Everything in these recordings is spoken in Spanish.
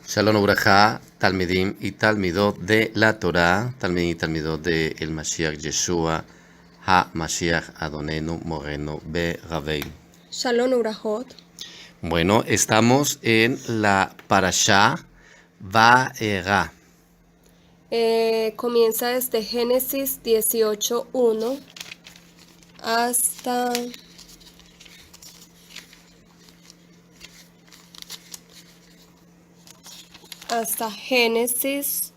Shalom Ubraja, Talmidim y Talmidot de la Torah, Talmidim y Talmidot de el Mashiach Yeshua, Ha-Mashiach Adonenu Moreno Be Rabbein. Shalom Urahot. Bueno, estamos en la Parashá Va'era. Comienza desde Génesis 18:1 hasta Génesis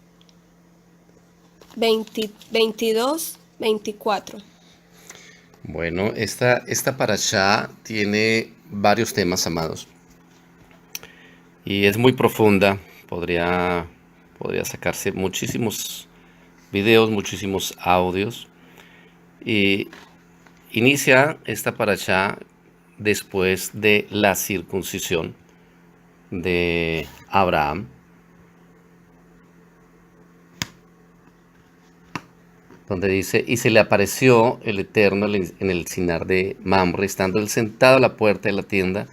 22:24. Bueno, esta Parashá tiene varios temas, amados, y es muy profunda. Podría sacarse muchísimos videos, muchísimos audios. Y inicia esta parashá después de la circuncisión de Abraham, donde dice: y se le apareció el Eterno en el Sinar de Mamre, estando él sentado a la puerta de la tienda,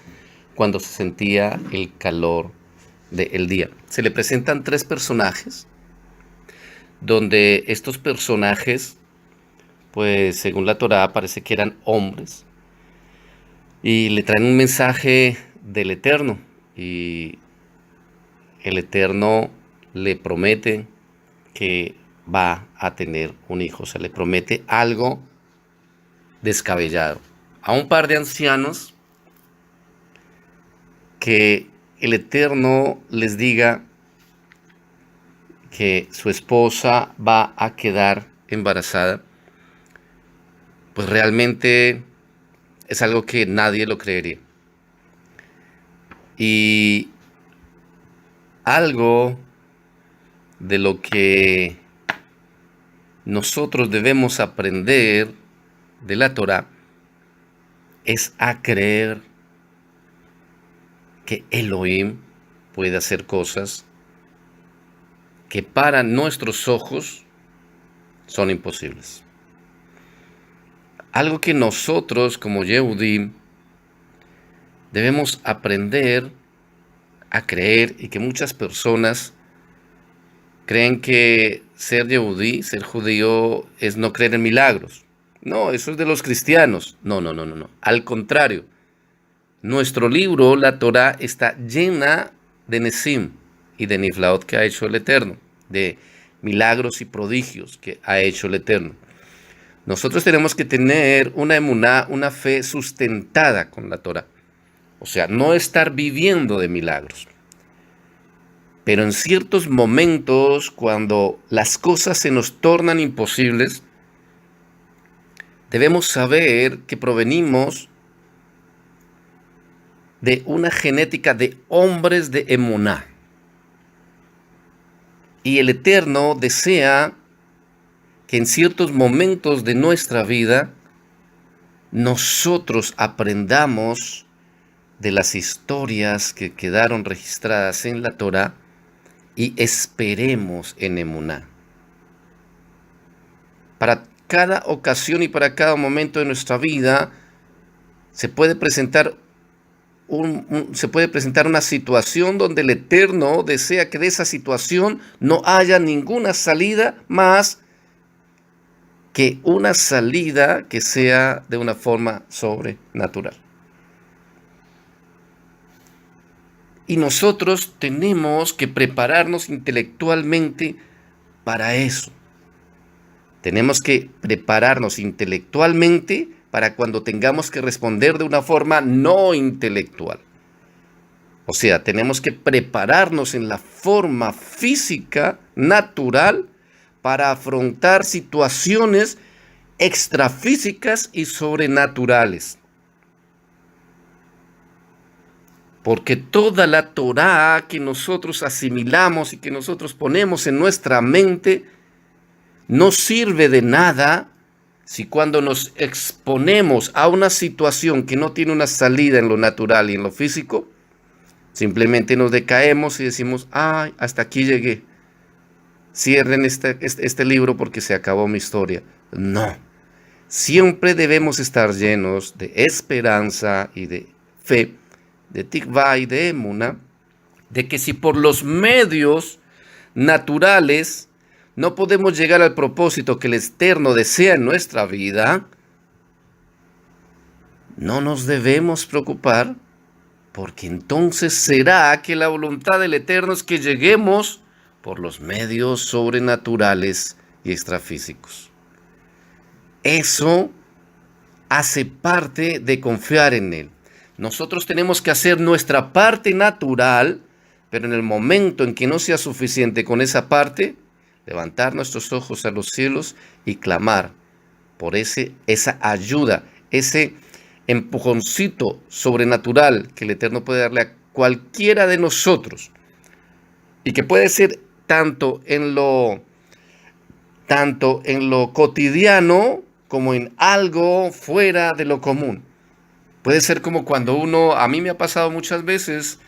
cuando se sentía el calor del día. Se le presentan tres personajes, donde estos personajes, pues según la Torá, parece que eran hombres, y le traen un mensaje del Eterno, y el Eterno le promete que va a tener un hijo. O sea, le promete algo descabellado a un par de ancianos, que el Eterno les diga que su esposa va a quedar embarazada. Pues realmente es algo que nadie lo creería. Y algo de lo que nosotros debemos aprender de la Torá es a creer que Elohim puede hacer cosas que para nuestros ojos son imposibles. Algo que nosotros como Yehudim debemos aprender a creer, y que muchas personas creen que ser Yehudí, ser judío, es no creer en milagros. No, eso es de los cristianos. No. Al contrario, nuestro libro, la Torá, está llena de Nesim y de Niflaot que ha hecho el Eterno, de milagros y prodigios que ha hecho el Eterno. Nosotros tenemos que tener una emuná, una fe sustentada con la Torá. O sea, no estar viviendo de milagros. Pero en ciertos momentos, cuando las cosas se nos tornan imposibles, debemos saber que provenimos de una genética de hombres de emuná. Y el Eterno desea que en ciertos momentos de nuestra vida nosotros aprendamos de las historias que quedaron registradas en la Torá y esperemos en emuná. Para cada ocasión y para cada momento de nuestra vida se puede presentar una situación donde el Eterno desea que de esa situación no haya ninguna salida más que una salida que sea de una forma sobrenatural. Y nosotros tenemos que prepararnos intelectualmente para eso. Tenemos que prepararnos intelectualmente para cuando tengamos que responder de una forma no intelectual. O sea, tenemos que prepararnos en la forma física, natural, para afrontar situaciones extrafísicas y sobrenaturales. Porque toda la Torá que nosotros asimilamos y que nosotros ponemos en nuestra mente no sirve de nada si cuando nos exponemos a una situación que no tiene una salida en lo natural y en lo físico, simplemente nos decaemos y decimos: ay, hasta aquí llegué. Cierren este libro porque se acabó mi historia. No. Siempre debemos estar llenos de esperanza y de fe, de tikvá y de emuna, de que si por los medios naturales no podemos llegar al propósito que el Eterno desea en nuestra vida, no nos debemos preocupar, porque entonces será que la voluntad del Eterno es que lleguemos por los medios sobrenaturales y extrafísicos. Eso hace parte de confiar en Él. Nosotros tenemos que hacer nuestra parte natural, pero en el momento en que no sea suficiente con esa parte, levantar nuestros ojos a los cielos y clamar por esa ayuda, ese empujoncito sobrenatural que el Eterno puede darle a cualquiera de nosotros, y que puede ser tanto en lo cotidiano como en algo fuera de lo común. Puede ser como cuando a mí me ha pasado muchas veces,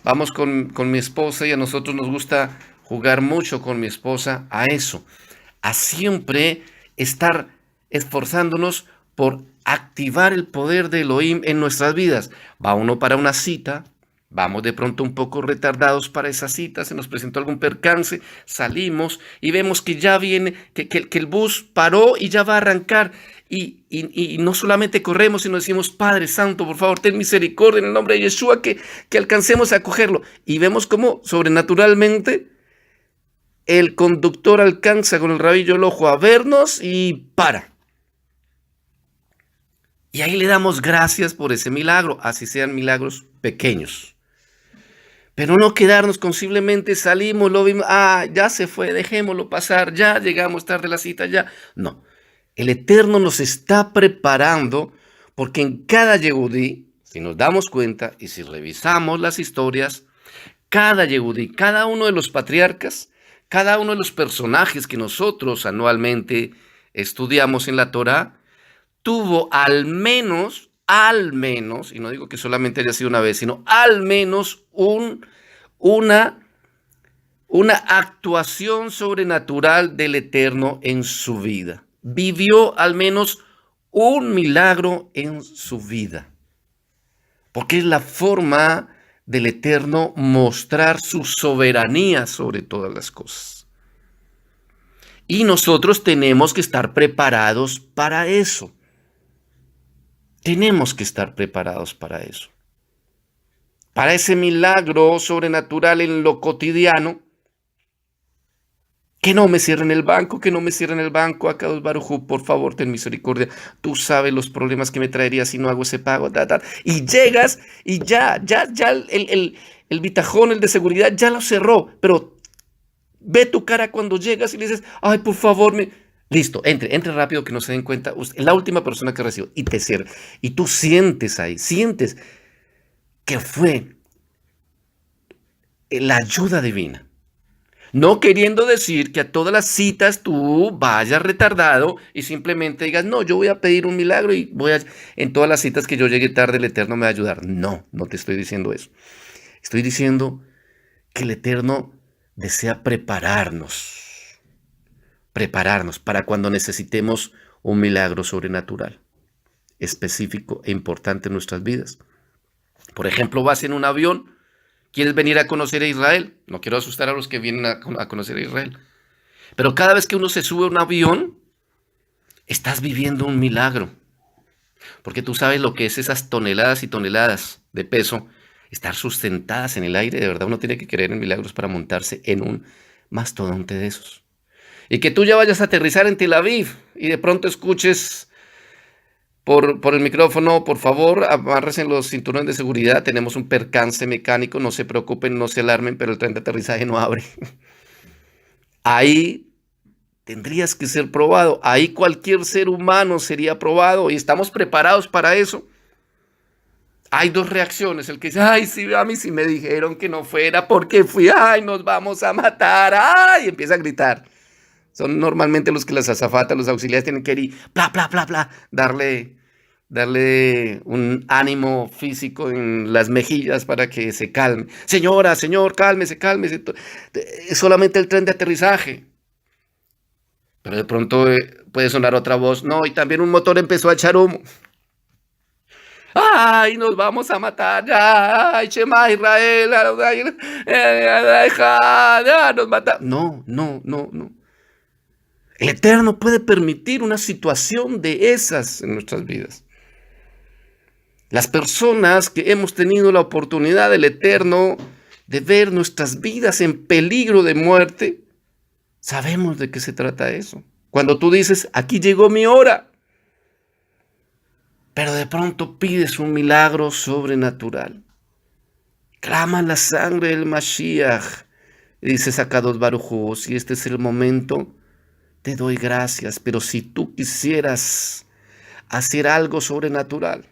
vamos con mi esposa y a nosotros nos gusta jugar mucho con mi esposa a eso, a siempre estar esforzándonos por activar el poder de Elohim en nuestras vidas. Va uno para una cita, vamos de pronto un poco retardados para esa cita, se nos presentó algún percance, salimos y vemos que ya viene, que el bus paró y ya va a arrancar. Y no solamente corremos, sino decimos, Padre Santo, por favor, ten misericordia en el nombre de Yeshua, que alcancemos a cogerlo. Y vemos cómo sobrenaturalmente el conductor alcanza con el rabillo del ojo a vernos y para. Y ahí le damos gracias por ese milagro, así sean milagros pequeños. Pero no quedarnos con simplemente salimos, lo vimos, ya se fue, dejémoslo pasar, ya llegamos tarde a la cita, ya. No. El Eterno nos está preparando, porque en cada Yehudí, si nos damos cuenta y si revisamos las historias, cada Yehudí, cada uno de los patriarcas, cada uno de los personajes que nosotros anualmente estudiamos en la Torá, tuvo al menos, y no digo que solamente haya sido una vez, sino al menos una actuación sobrenatural del Eterno en su vida. Vivió al menos un milagro en su vida, porque es la forma del Eterno mostrar su soberanía sobre todas las cosas. Y nosotros tenemos que estar preparados para eso. Tenemos que estar preparados para eso. Para ese milagro sobrenatural en lo cotidiano. Que no me cierren el banco, Akadosh Baruj Hu, por favor, ten misericordia. Tú sabes los problemas que me traería si no hago ese pago. Y llegas y ya el bitajón, el de seguridad, ya lo cerró. Pero ve tu cara cuando llegas y le dices, ay, por favor, listo, entre rápido que no se den cuenta. Usted es la última persona que recibo y te cierra. Y tú sientes que fue la ayuda divina. No queriendo decir que a todas las citas tú vayas retardado y simplemente digas, no, yo voy a pedir un milagro y en todas las citas que yo llegue tarde el Eterno me va a ayudar. No te estoy diciendo eso. Estoy diciendo que el Eterno desea prepararnos para cuando necesitemos un milagro sobrenatural, específico e importante en nuestras vidas. Por ejemplo, vas en un avión. ¿Quieres venir a conocer a Israel? No quiero asustar a los que vienen a conocer a Israel. Pero cada vez que uno se sube a un avión, estás viviendo un milagro. Porque tú sabes lo que es esas toneladas y toneladas de peso, estar sustentadas en el aire. De verdad, uno tiene que creer en milagros para montarse en un mastodonte de esos. Y que tú ya vayas a aterrizar en Tel Aviv y de pronto escuches por el micrófono, por favor, amárrense los cinturones de seguridad, tenemos un percance mecánico, no se preocupen, no se alarmen, pero el tren de aterrizaje no abre. Ahí tendrías que ser probado, ahí cualquier ser humano sería probado y estamos preparados para eso. Hay dos reacciones, el que dice, ay, sí, a mí sí me dijeron que no fuera porque fui, ay, nos vamos a matar, ay, y empieza a gritar. Son normalmente los que las azafatas, los auxiliares tienen que ir, bla, bla, bla, bla, darle un ánimo físico en las mejillas para que se calme. Señora, señor, cálmese. Es solamente el tren de aterrizaje. Pero de pronto puede sonar otra voz. No, y también un motor empezó a echar humo. ¡Ay, nos vamos a matar! ¡Ya! ¡Ay, Shema Israel! ¡Ya, nos mata! No, no, no, no. El Eterno puede permitir una situación de esas en nuestras vidas. Las personas que hemos tenido la oportunidad del Eterno de ver nuestras vidas en peligro de muerte, sabemos de qué se trata eso. Cuando tú dices, aquí llegó mi hora, pero de pronto pides un milagro sobrenatural. Clama la sangre del Mashiach. Y dices a Kadosh Baruj Hu, si este es el momento, te doy gracias, pero si tú quisieras hacer algo sobrenatural.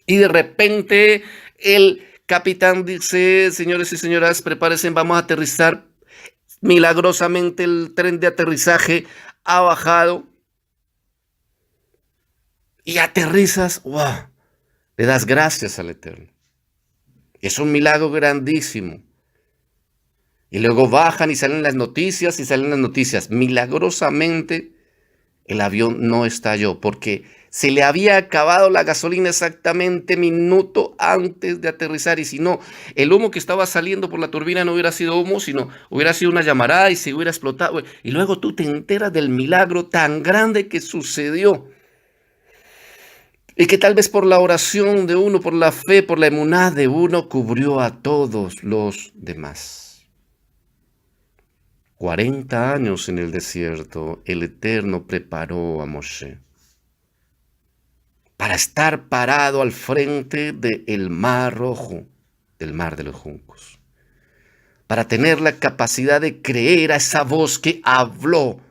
Y de repente el capitán dice, señores y señoras, prepárense, vamos a aterrizar. Milagrosamente el tren de aterrizaje ha bajado. Y aterrizas, wow, le das gracias al Eterno. Es un milagro grandísimo. Y luego bajan y salen las noticias Milagrosamente el avión no estalló porque se le había acabado la gasolina exactamente minuto antes de aterrizar. Y si no, el humo que estaba saliendo por la turbina no hubiera sido humo, sino hubiera sido una llamarada y se hubiera explotado. Y luego tú te enteras del milagro tan grande que sucedió. Y que tal vez por la oración de uno, por la fe, por la emuná de uno, cubrió a todos los demás. 40 años en el desierto, el Eterno preparó a Moshe para estar parado al frente del Mar Rojo, del Mar de los Juncos, para tener la capacidad de creer a esa voz que habló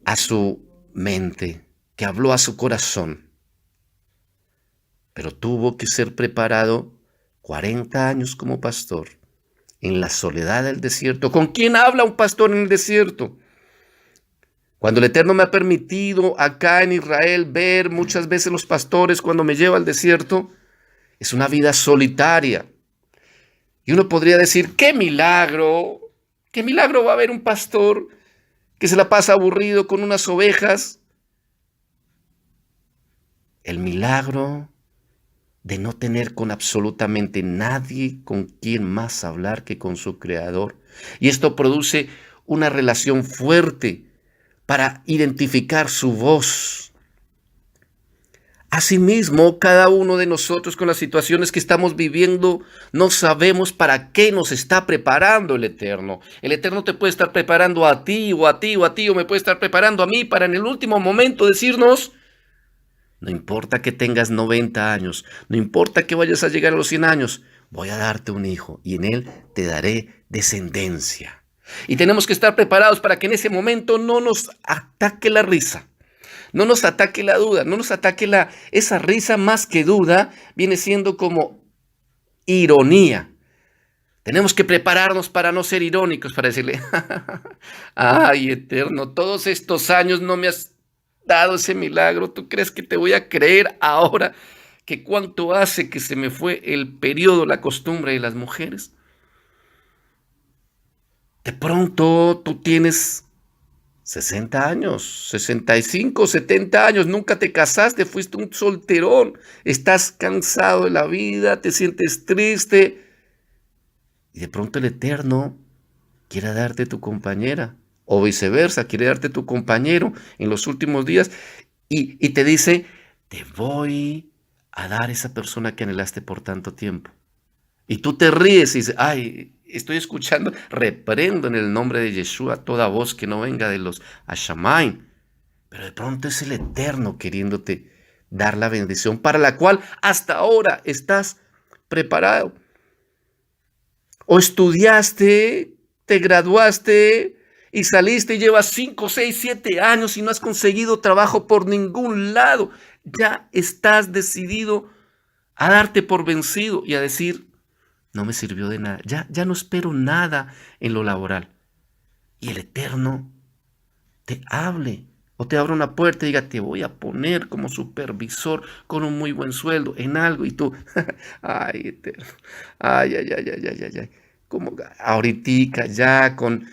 a su mente, que habló a su corazón. Pero tuvo que ser preparado 40 años como pastor, en la soledad del desierto. ¿Con quién habla un pastor en el desierto? Cuando el Eterno me ha permitido acá en Israel ver muchas veces los pastores cuando me lleva al desierto, es una vida solitaria. Y uno podría decir, qué milagro va a haber un pastor que se la pasa aburrido con unas ovejas. El milagro de no tener con absolutamente nadie con quien más hablar que con su Creador. Y esto produce una relación fuerte para identificar su voz. Asimismo, cada uno de nosotros con las situaciones que estamos viviendo, no sabemos para qué nos está preparando el Eterno. El Eterno te puede estar preparando a ti, o a ti, o a ti, o me puede estar preparando a mí para en el último momento decirnos, no importa que tengas 90 años, no importa que vayas a llegar a los 100 años, voy a darte un hijo y en él te daré descendencia. Y tenemos que estar preparados para que en ese momento no nos ataque la risa, no nos ataque la duda, no nos ataque esa risa más que duda, viene siendo como ironía. Tenemos que prepararnos para no ser irónicos, para decirle, ay, Eterno, todos estos años no me has dado ese milagro, ¿tú crees que te voy a creer ahora que cuánto hace que se me fue el periodo, la costumbre de las mujeres? De pronto tú tienes 60 años, 65, 70 años, nunca te casaste, fuiste un solterón, estás cansado de la vida, te sientes triste y de pronto el Eterno quiere darte tu compañera. O viceversa, quiere darte tu compañero en los últimos días y te dice, te voy a dar esa persona que anhelaste por tanto tiempo. Y tú te ríes y dices, ay, estoy escuchando, reprendo en el nombre de Yeshua toda voz que no venga de los Ashamaim. Pero de pronto es el Eterno queriéndote dar la bendición para la cual hasta ahora estás preparado. O estudiaste, te graduaste y saliste y llevas 5, 6, 7 años y no has conseguido trabajo por ningún lado. Ya estás decidido a darte por vencido y a decir, no me sirvió de nada. Ya no espero nada en lo laboral. Y el Eterno te hable o te abra una puerta y diga, te voy a poner como supervisor con un muy buen sueldo en algo. Y tú, ay, Eterno, ay. Como ahoritica ya con...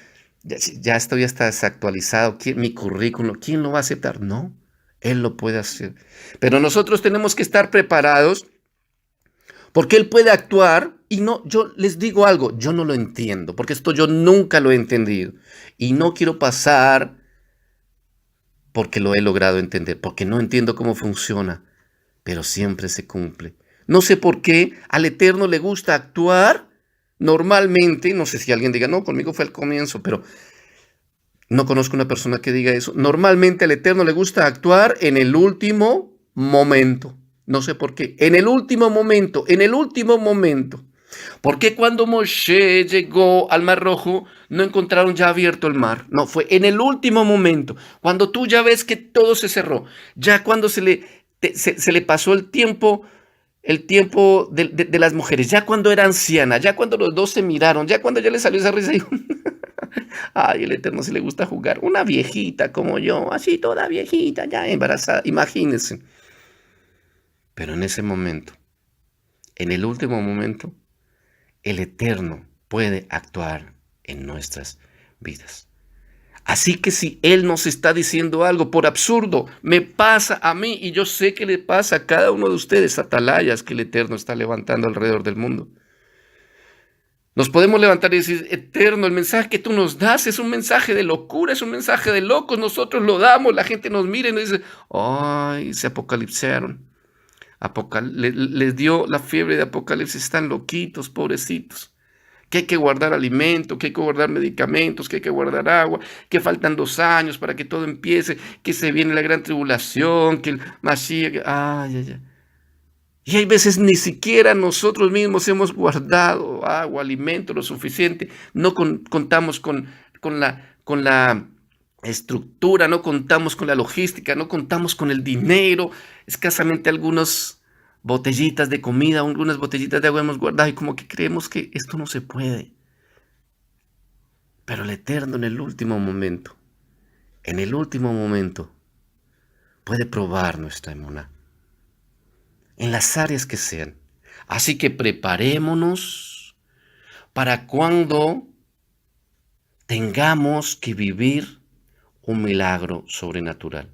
Ya estoy hasta desactualizado. Mi currículum, ¿quién lo va a aceptar? No, Él lo puede hacer. Pero nosotros tenemos que estar preparados porque Él puede actuar y no, yo les digo algo, yo no lo entiendo, porque esto yo nunca lo he entendido y no quiero pasar porque lo he logrado entender, porque no entiendo cómo funciona, pero siempre se cumple. No sé por qué al Eterno le gusta actuar normalmente, no sé si alguien diga, no, conmigo fue al comienzo, pero no conozco una persona que diga eso. Normalmente al Eterno le gusta actuar en el último momento. No sé por qué. En el último momento, en el último momento. ¿Por qué cuando Moshe llegó al Mar Rojo no encontraron ya abierto el mar? No, fue en el último momento. Cuando tú ya ves que todo se cerró. Ya cuando se le pasó el tiempo de las mujeres. Ya cuando era anciana. Ya cuando los dos se miraron. Ya cuando ya le salió esa risa. Y ay, el Eterno sí le gusta jugar. Una viejita como yo, así toda viejita, ya embarazada, imagínense. Pero en ese momento, en el último momento, el Eterno puede actuar en nuestras vidas. Así que si Él nos está diciendo algo, por absurdo, me pasa a mí y yo sé que le pasa a cada uno de ustedes, atalayas que el Eterno está levantando alrededor del mundo. Nos podemos levantar y decir, Eterno, el mensaje que tú nos das es un mensaje de locura, es un mensaje de locos, nosotros lo damos, la gente nos mira y nos dice, ay, se apocalipsaron. Les dio la fiebre de apocalipsis, están loquitos, pobrecitos. Que hay que guardar alimento, que hay que guardar medicamentos, que hay que guardar agua, que faltan 2 años para que todo empiece, que se viene la gran tribulación, que el Mashiach, ay, ay, ay. Y hay veces ni siquiera nosotros mismos hemos guardado agua, alimento, lo suficiente. No contamos con la estructura, no contamos con la logística, no contamos con el dinero. Escasamente algunas botellitas de comida, algunas botellitas de agua hemos guardado y como que creemos que esto no se puede. Pero el Eterno en el último momento, puede probar nuestra emuná. En las áreas que sean. Así que preparémonos para cuando tengamos que vivir un milagro sobrenatural.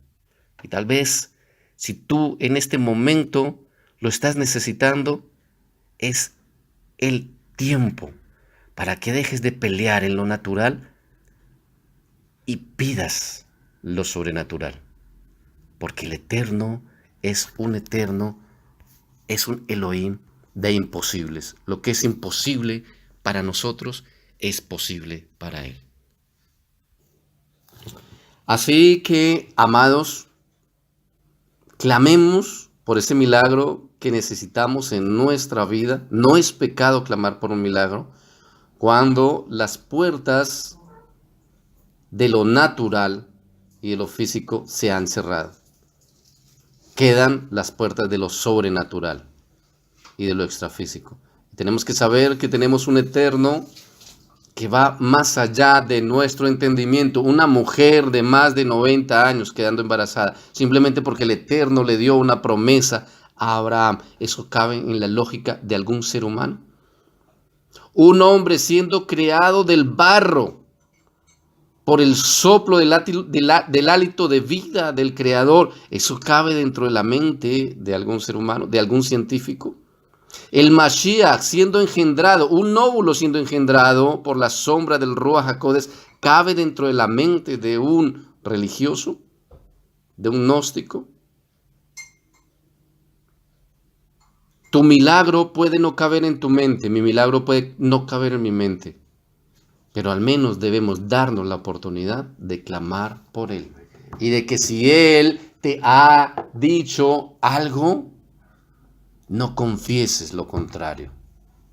Y tal vez, si tú en este momento lo estás necesitando, es el tiempo para que dejes de pelear en lo natural y pidas lo sobrenatural. Porque el Eterno es un Elohim de imposibles. Lo que es imposible para nosotros es posible para Él. Así que, amados, clamemos por ese milagro que necesitamos en nuestra vida. No es pecado clamar por un milagro cuando las puertas de lo natural y de lo físico se han cerrado. Quedan las puertas de lo sobrenatural y de lo extrafísico. Tenemos que saber que tenemos un Eterno que va más allá de nuestro entendimiento. Una mujer de más de 90 años quedando embarazada, simplemente porque el Eterno le dio una promesa a Abraham. ¿Eso cabe en la lógica de algún ser humano? Un hombre siendo creado del barro, por el soplo del hálito de vida del Creador, ¿eso cabe dentro de la mente de algún ser humano, de algún científico? El Mashiach siendo engendrado, un óvulo siendo engendrado por la sombra del Ruach HaKodesh, ¿cabe dentro de la mente de un religioso, de un gnóstico? Tu milagro puede no caber en tu mente, mi milagro puede no caber en mi mente. Pero al menos debemos darnos la oportunidad de clamar por Él. Y de que si Él te ha dicho algo, no confieses lo contrario.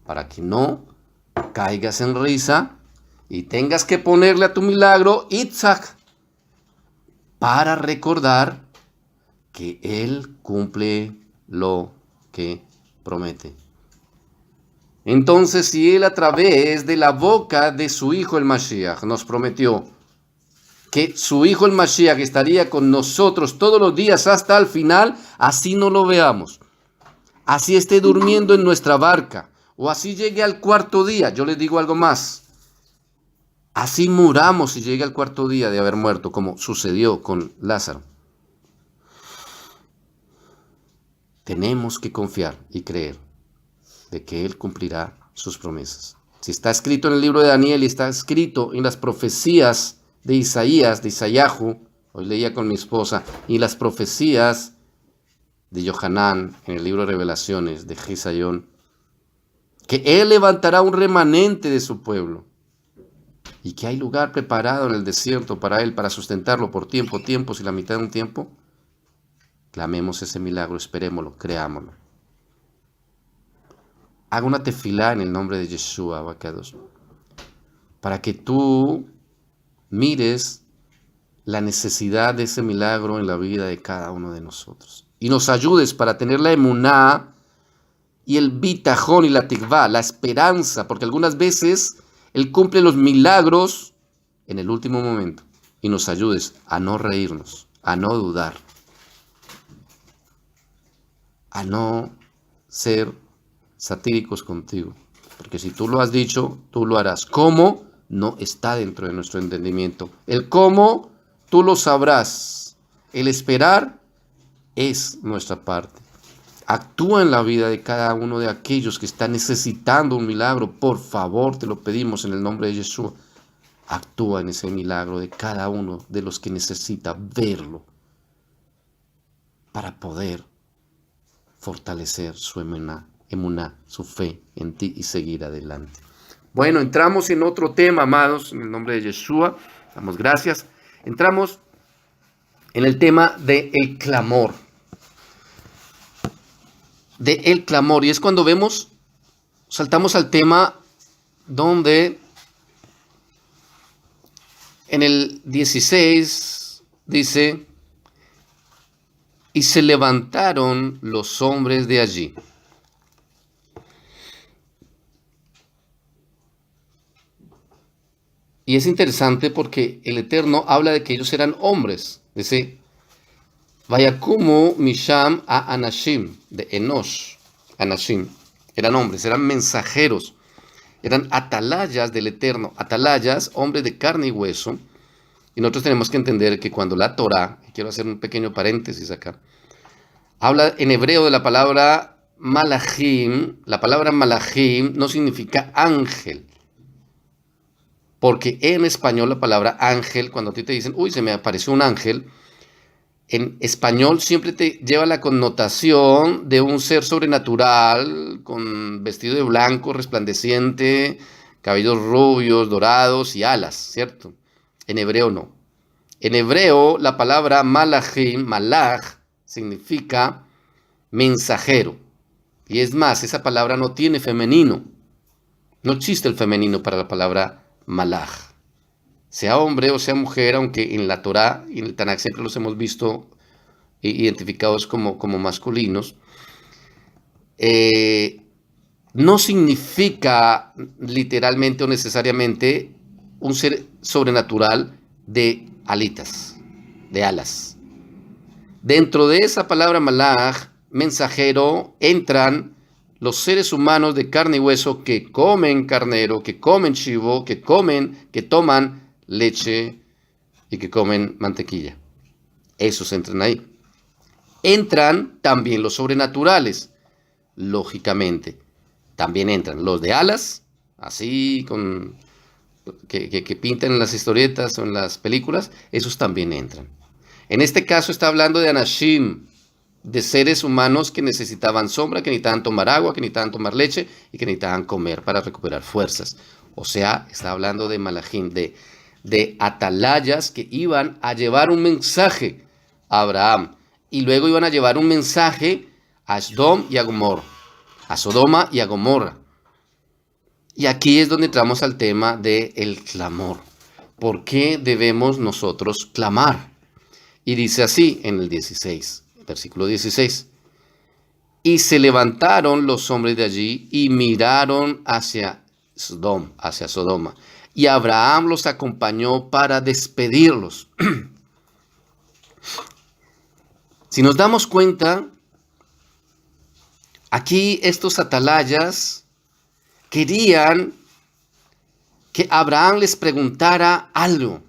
Para que no caigas en risa y tengas que ponerle a tu milagro Itzhak. Para recordar que Él cumple lo que promete. Entonces, si Él a través de la boca de su Hijo el Mashiach nos prometió que su Hijo el Mashiach estaría con nosotros todos los días hasta el final, así no lo veamos, así esté durmiendo en nuestra barca, o así llegue al 4.º día, yo les digo algo más, así muramos y llegue al 4.º día de haber muerto, como sucedió con Lázaro. tenemos que confiar y creer de que Él cumplirá sus promesas. Si está escrito en el libro de Daniel y está escrito en las profecías de Isaías, de Isayahu, hoy leía con mi esposa, y las profecías de Yohanan en el libro de Revelaciones de Jesayón, que Él levantará un remanente de su pueblo y que hay lugar preparado en el desierto para Él, para sustentarlo por tiempos y la mitad de un tiempo. Clamemos ese milagro, esperémoslo, creámoslo. Haga una tefilá en el nombre de Yeshua, Abacados, para que tú mires la necesidad de ese milagro en la vida de cada uno de nosotros. Y nos ayudes para tener la emuná y el bitajón y la tikvá, la esperanza, porque algunas veces Él cumple los milagros en el último momento. Y nos ayudes a no reírnos, a no dudar, a no ser satíricos contigo. Porque si tú lo has dicho, tú lo harás. ¿Cómo? No está dentro de nuestro entendimiento. El cómo, tú lo sabrás. El esperar es nuestra parte. Actúa en la vida de cada uno de aquellos que están necesitando un milagro. Por favor, te lo pedimos en el nombre de Jesús. Actúa en ese milagro de cada uno de los que necesita verlo para poder fortalecer su emuná, su fe en ti y seguir adelante. Bueno, entramos en otro tema, amados, en el nombre de Yeshua. Damos gracias. Entramos en el tema del clamor. El clamor. Y es cuando saltamos al tema donde en el 16 dice: y se levantaron los hombres de allí. Y es interesante porque el Eterno habla de que ellos eran hombres. Dice: Vayakumu Misham a Anashim, de Enosh. Anashim. Eran hombres, eran mensajeros. Eran atalayas del Eterno. Atalayas, hombres de carne y hueso. Y nosotros tenemos que entender que cuando la Torah, quiero hacer un pequeño paréntesis acá, habla en hebreo de la palabra malachim. La palabra malachim no significa ángel. Porque en español la palabra ángel, cuando a ti te dicen, uy, se me apareció un ángel, en español siempre te lleva la connotación de un ser sobrenatural, con vestido de blanco, resplandeciente, cabellos rubios, dorados y alas, ¿cierto? En hebreo no. En hebreo la palabra malachim, malach, significa mensajero. Y es más, esa palabra no tiene femenino. No existe el femenino para la palabra malach. Sea hombre o sea mujer, aunque en la Torá y en el Tanakh siempre los hemos visto identificados como masculinos, no significa literalmente o necesariamente un ser sobrenatural de alitas, de alas. Dentro de esa palabra malach, mensajero, entran los seres humanos de carne y hueso que comen carnero, que comen chivo, que toman leche y que comen mantequilla. Esos entran ahí. Entran también los sobrenaturales, lógicamente. También entran los de alas, así que pintan en las historietas o en las películas, esos también entran. En este caso está hablando de Anashim, de seres humanos que necesitaban sombra, que necesitaban tomar agua, que necesitaban tomar leche y que necesitaban comer para recuperar fuerzas. O sea, está hablando de malachim, de atalayas que iban a llevar un mensaje a Abraham y luego iban a llevar un mensaje a Sodom y a Gomorra, a Sodoma y a Gomorra. Y aquí es donde entramos al tema del clamor. ¿Por qué debemos nosotros clamar? Y dice así en el 16, versículo 16. Y se levantaron los hombres de allí y miraron hacia Sodoma. Y Abraham los acompañó para despedirlos. Si nos damos cuenta, aquí estos atalayas querían que Abraham les preguntara algo.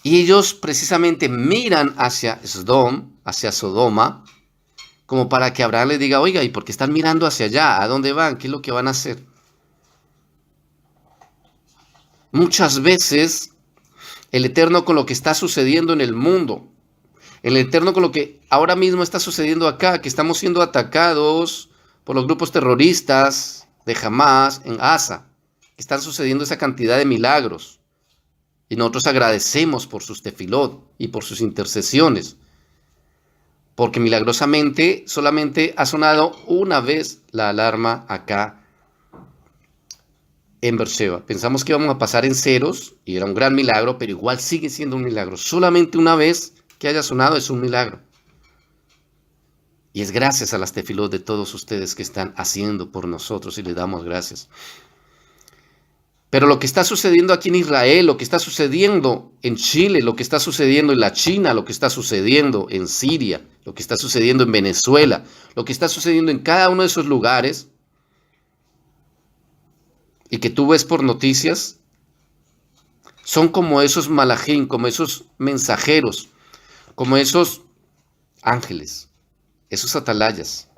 Y ellos precisamente miran hacia Sodoma, como para que Abraham le diga, oiga, ¿y por qué están mirando hacia allá? ¿A dónde van? ¿Qué es lo que van a hacer? Muchas veces el Eterno con lo que está sucediendo en el mundo, el Eterno con lo que ahora mismo está sucediendo acá, que estamos siendo atacados por los grupos terroristas de Hamas en Gaza, que están sucediendo esa cantidad de milagros. Y nosotros agradecemos por sus tefilot y por sus intercesiones, porque milagrosamente solamente ha sonado una vez la alarma acá en Beersheba. Pensamos que íbamos a pasar en ceros y era un gran milagro, pero igual sigue siendo un milagro. Solamente una vez que haya sonado es un milagro. Y es gracias a las tefilot de todos ustedes que están haciendo por nosotros y les damos gracias. Pero lo que está sucediendo aquí en Israel, lo que está sucediendo en Chile, lo que está sucediendo en la China, lo que está sucediendo en Siria, lo que está sucediendo en Venezuela, lo que está sucediendo en cada uno de esos lugares, y que tú ves por noticias, son como esos malajín, como esos mensajeros, como esos ángeles, esos atalayas,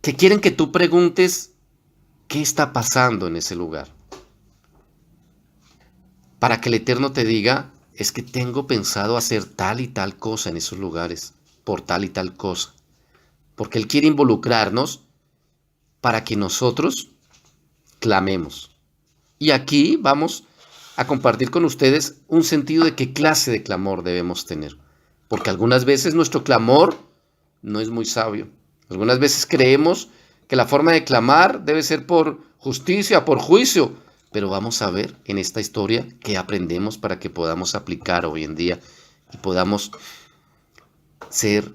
que quieren que tú preguntes qué está pasando en ese lugar, para que el Eterno te diga, es que tengo pensado hacer tal y tal cosa en esos lugares, por tal y tal cosa, porque Él quiere involucrarnos para que nosotros clamemos. Y aquí vamos a compartir con ustedes un sentido de qué clase de clamor debemos tener, porque algunas veces nuestro clamor no es muy sabio. Algunas veces creemos que la forma de clamar debe ser por justicia, por juicio, pero vamos a ver en esta historia qué aprendemos para que podamos aplicar hoy en día y podamos ser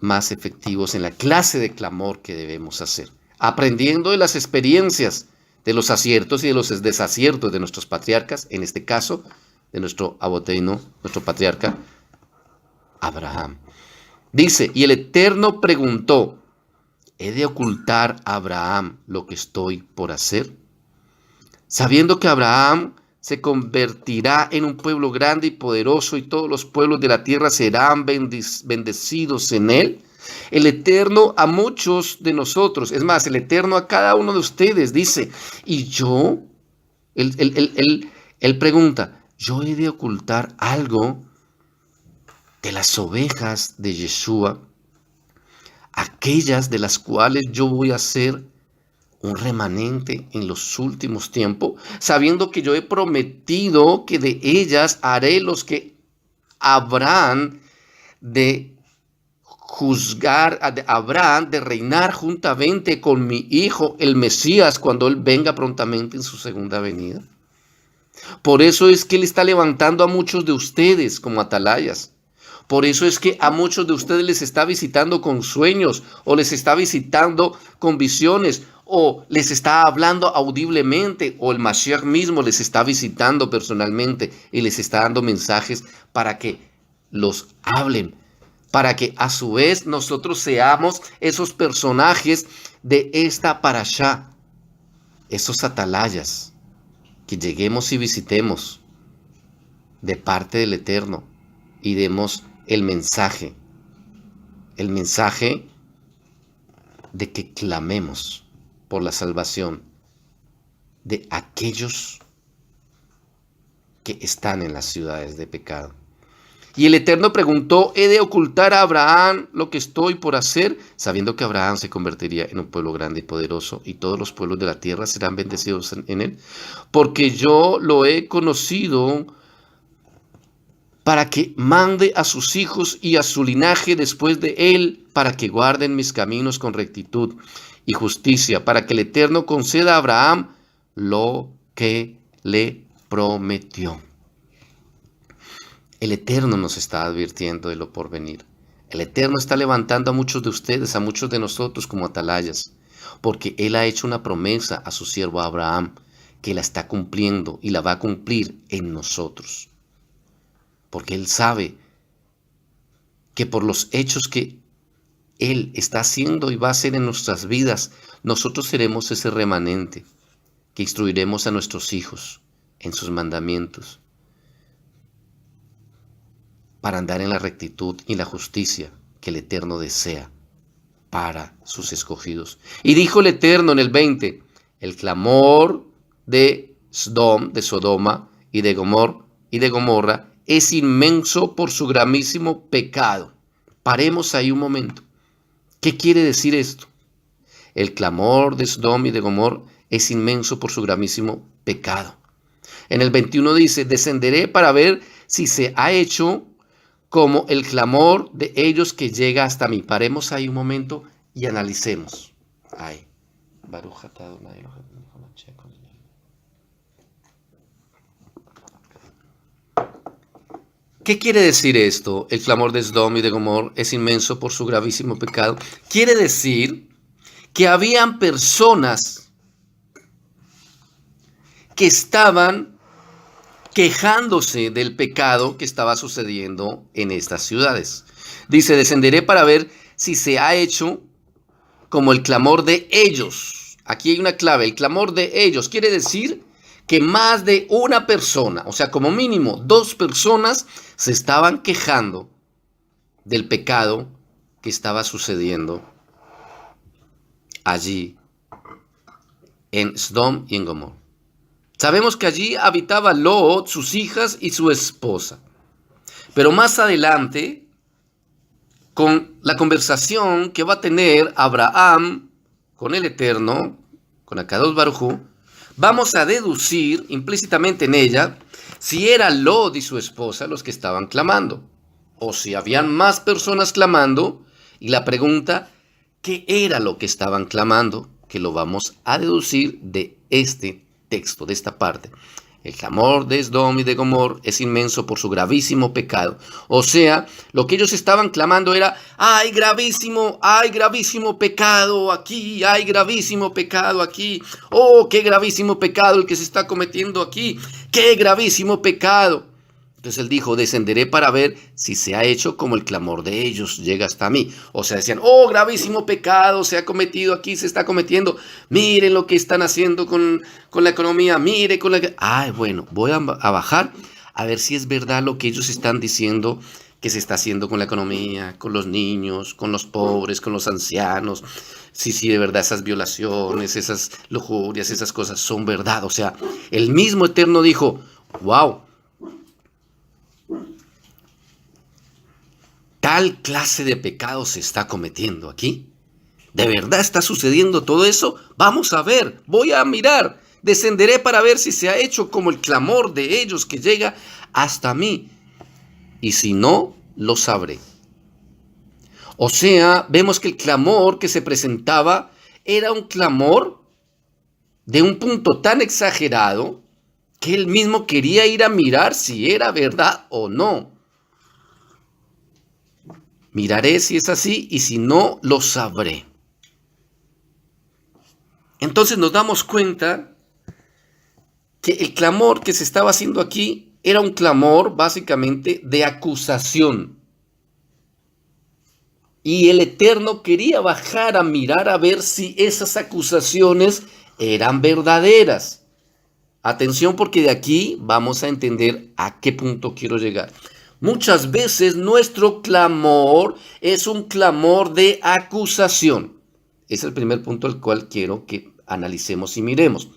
más efectivos en la clase de clamor que debemos hacer, aprendiendo de las experiencias, de los aciertos y de los desaciertos de nuestros patriarcas, en este caso de nuestro aboteino, nuestro patriarca Abraham. Dice, y el Eterno preguntó, ¿he de ocultar a Abraham lo que estoy por hacer? Sabiendo que Abraham se convertirá en un pueblo grande y poderoso y todos los pueblos de la tierra serán bendecidos en él. El Eterno a muchos de nosotros, es más, el Eterno a cada uno de ustedes dice, y yo, él pregunta, ¿yo he de ocultar algo de las ovejas de Yeshua, aquellas de las cuales yo voy a ser un remanente en los últimos tiempos, sabiendo que yo he prometido que de ellas haré los que habrán de juzgar, habrán de reinar juntamente con mi hijo, el Mesías, cuando él venga prontamente en su segunda venida? Por eso es que él está levantando a muchos de ustedes como atalayas. Por eso es que a muchos de ustedes les está visitando con sueños, o les está visitando con visiones, o les está hablando audiblemente, o el Mashiach mismo les está visitando personalmente y les está dando mensajes para que los hablen, para que a su vez nosotros seamos esos personajes de esta parashá, esos atalayas, que lleguemos y visitemos de parte del Eterno y demos el mensaje de que clamemos por la salvación de aquellos que están en las ciudades de pecado. Y el Eterno preguntó, ¿he de ocultar a Abraham lo que estoy por hacer? Sabiendo que Abraham se convertiría en un pueblo grande y poderoso, y todos los pueblos de la tierra serán bendecidos en él. Porque yo lo he conocido para que mande a sus hijos y a su linaje después de él, para que guarden mis caminos con rectitud y justicia, para que el Eterno conceda a Abraham lo que le prometió. El Eterno nos está advirtiendo de lo porvenir. El Eterno está levantando a muchos de ustedes, a muchos de nosotros como atalayas, porque Él ha hecho una promesa a su siervo Abraham, que la está cumpliendo y la va a cumplir en nosotros. Porque Él sabe que por los hechos que Él está haciendo y va a hacer en nuestras vidas, nosotros seremos ese remanente que instruiremos a nuestros hijos en sus mandamientos, para andar en la rectitud y la justicia, que el Eterno desea para sus escogidos. Y dijo el Eterno en el 20, el clamor de Sodom, de Sodoma y de Gomorra es inmenso por su gravísimo pecado. Paremos ahí un momento. ¿Qué quiere decir esto? El clamor de Sodom y de Gomorra es inmenso por su gravísimo pecado. En el 21 dice, descenderé para ver si se ha hecho como el clamor de ellos que llega hasta mí. Paremos ahí un momento y analicemos. Ay, ¿qué quiere decir esto? El clamor de Sodom y de Gomorra es inmenso por su gravísimo pecado. Quiere decir que habían personas que estaban quejándose del pecado que estaba sucediendo en estas ciudades. Dice, descenderé para ver si se ha hecho como el clamor de ellos. Aquí hay una clave, el clamor de ellos. Quiere decir que más de una persona, o sea, como mínimo 2 personas, se estaban quejando del pecado que estaba sucediendo allí en Sodom y en Gomorra. Sabemos que allí habitaba Lot, sus hijas y su esposa. Pero más adelante, con la conversación que va a tener Abraham con el Eterno, con Akadosh Baruj Hu, vamos a deducir implícitamente en ella si era Lot y su esposa los que estaban clamando, o si habían más personas clamando, y la pregunta, ¿qué era lo que estaban clamando? Que lo vamos a deducir de este texto, de esta parte. El clamor de Sodom y de Gomorra es inmenso por su gravísimo pecado. O sea, lo que ellos estaban clamando era, hay gravísimo pecado aquí, hay gravísimo pecado aquí. Oh, qué gravísimo pecado el que se está cometiendo aquí, qué gravísimo pecado. Entonces él dijo, descenderé para ver si se ha hecho como el clamor de ellos llega hasta mí. O sea, decían, oh, gravísimo pecado se ha cometido aquí, se está cometiendo. Miren lo que están haciendo con la economía, mire con la... Ay, bueno, voy a bajar a ver si es verdad lo que ellos están diciendo que se está haciendo con la economía, con los niños, con los pobres, con los ancianos. Sí, de verdad esas violaciones, esas lujurias, esas cosas son verdad. O sea, el mismo Eterno dijo, wow, tal clase de pecado se está cometiendo aquí. ¿De verdad está sucediendo todo eso? Vamos a ver, voy a mirar. Descenderé para ver si se ha hecho como el clamor de ellos que llega hasta mí. Y si no, lo sabré. O sea, vemos que el clamor que se presentaba era un clamor de un punto tan exagerado que él mismo quería ir a mirar si era verdad o no. Miraré si es así y si no, lo sabré. Entonces nos damos cuenta que el clamor que se estaba haciendo aquí era un clamor básicamente de acusación. Y el Eterno quería bajar a mirar a ver si esas acusaciones eran verdaderas. Atención, porque de aquí vamos a entender a qué punto quiero llegar. Muchas veces nuestro clamor es un clamor de acusación. Ese es el primer punto al cual quiero que analicemos y miremos.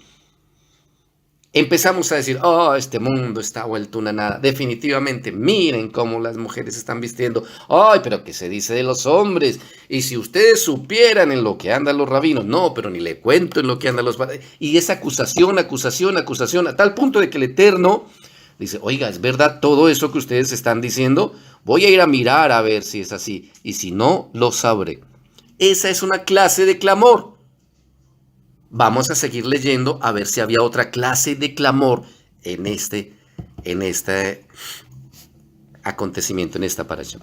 Empezamos a decir, oh, este mundo está vuelto una nada. Definitivamente, miren cómo las mujeres están vistiendo. Ay, pero ¿qué se dice de los hombres? Y si ustedes supieran en lo que andan los rabinos. No, pero ni le cuento en lo que andan los... Y es acusación, a tal punto de que el Eterno dice, oiga, ¿es verdad todo eso que ustedes están diciendo? Voy a ir a mirar a ver si es así. Y si no, lo sabré. Esa es una clase de clamor. Vamos a seguir leyendo a ver si había otra clase de clamor en este acontecimiento, en esta parasha.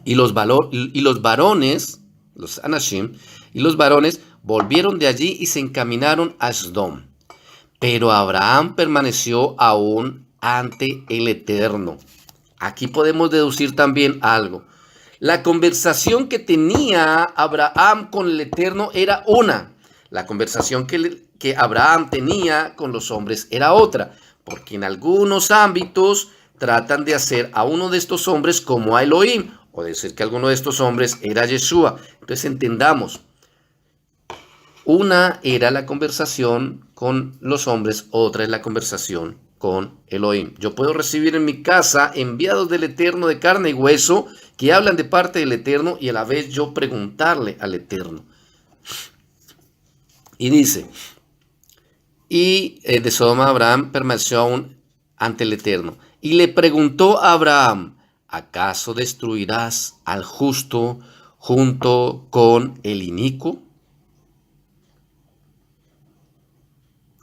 Y los varones, los Anashim, y los varones volvieron de allí y se encaminaron a Sodom. Pero Abraham permaneció aún ante el Eterno. Aquí podemos deducir también algo. La conversación que tenía Abraham con el Eterno era una. La conversación que Abraham tenía con los hombres era otra. Porque en algunos ámbitos tratan de hacer a uno de estos hombres como a Elohim. o debe ser que alguno de estos hombres era Yeshua. Entonces entendamos, una era la conversación con los hombres, otra es la conversación con Elohim. Yo puedo recibir en mi casa enviados del Eterno de carne y hueso que hablan de parte del Eterno y a la vez yo preguntarle al Eterno. Y dice, y de Sodoma Abraham permaneció aún ante el Eterno. Y le preguntó a Abraham, ¿acaso destruirás al justo junto con el inicuo?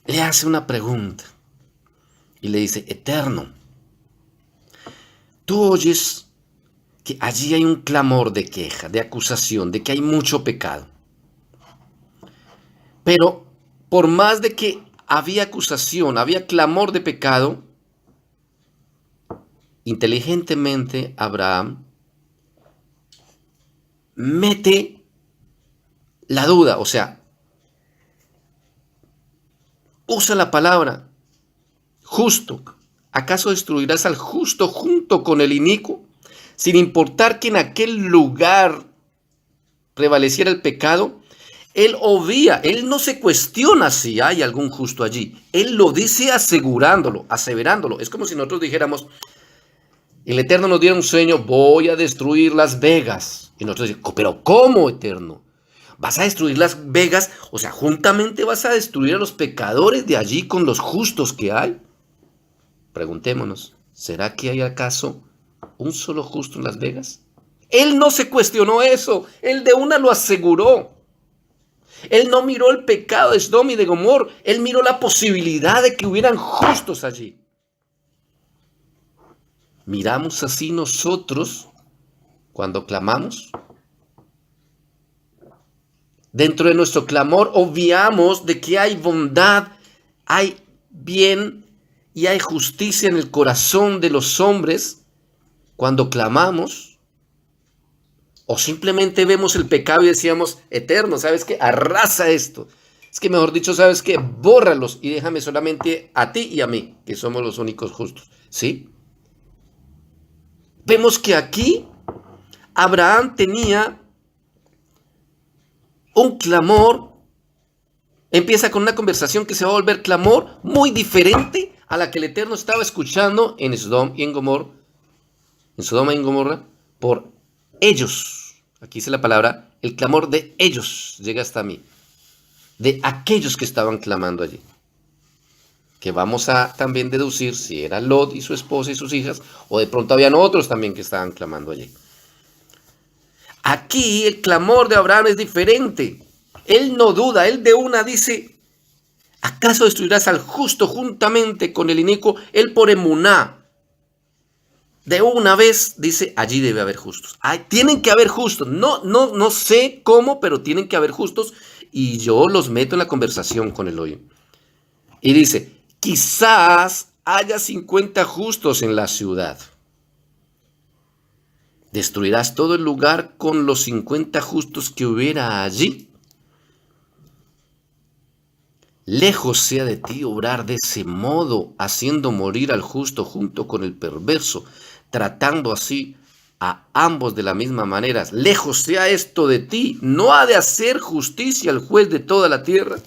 Le hace una pregunta y le dice, Eterno, tú oyes que allí hay un clamor de queja, de acusación, de que hay mucho pecado. Pero por más de que había acusación, había clamor de pecado, inteligentemente Abraham mete la duda, o sea, usa la palabra justo. ¿Acaso destruirás al justo junto con el inicuo? Sin importar que en aquel lugar prevaleciera el pecado, él obvia, él no se cuestiona si hay algún justo allí. Él lo dice asegurándolo, aseverándolo. Es como si nosotros dijéramos, el Eterno nos diera un sueño, voy a destruir Las Vegas. Y nosotros decimos, pero ¿cómo, Eterno? ¿Vas a destruir Las Vegas? O sea, juntamente vas a destruir a los pecadores de allí con los justos que hay. Preguntémonos, ¿será que hay acaso un solo justo en Las Vegas? Él no se cuestionó eso, él de una lo aseguró. Él no miró el pecado de Sodom y de Gomorra, él miró la posibilidad de que hubieran justos allí. ¿Miramos así nosotros cuando clamamos? Dentro de nuestro clamor obviamos de que hay bondad, hay bien y hay justicia en el corazón de los hombres cuando clamamos. O simplemente vemos el pecado y decíamos, Eterno, ¿sabes qué? Arrasa esto. Es que mejor dicho, ¿sabes qué? Bórralos y déjame solamente a ti y a mí, que somos los únicos justos. ¿Sí? Vemos que aquí Abraham tenía un clamor, empieza con una conversación que se va a volver clamor muy diferente a la que el Eterno estaba escuchando en Sodoma y en Gomorra, por ellos. Aquí dice la palabra, el clamor de ellos llega hasta mí, de aquellos que estaban clamando allí. Que vamos a también deducir si era Lot y su esposa y sus hijas, o de pronto habían otros también que estaban clamando allí. Aquí el clamor de Abraham es diferente. Él no duda, él de una dice, ¿acaso destruirás al justo juntamente con el inicuo? Él por emuná, de una vez dice, allí debe haber justos. Tienen que haber justos. No sé cómo, pero tienen que haber justos. Y yo los meto en la conversación con Elohim. Y dice, quizás haya 50 justos en la ciudad. ¿Destruirás todo el lugar con los 50 justos que hubiera allí? Lejos sea de ti obrar de ese modo, haciendo morir al justo junto con el perverso, tratando así a ambos de la misma manera. Lejos sea esto de ti, ¿no ha de hacer justicia el juez de toda la tierra?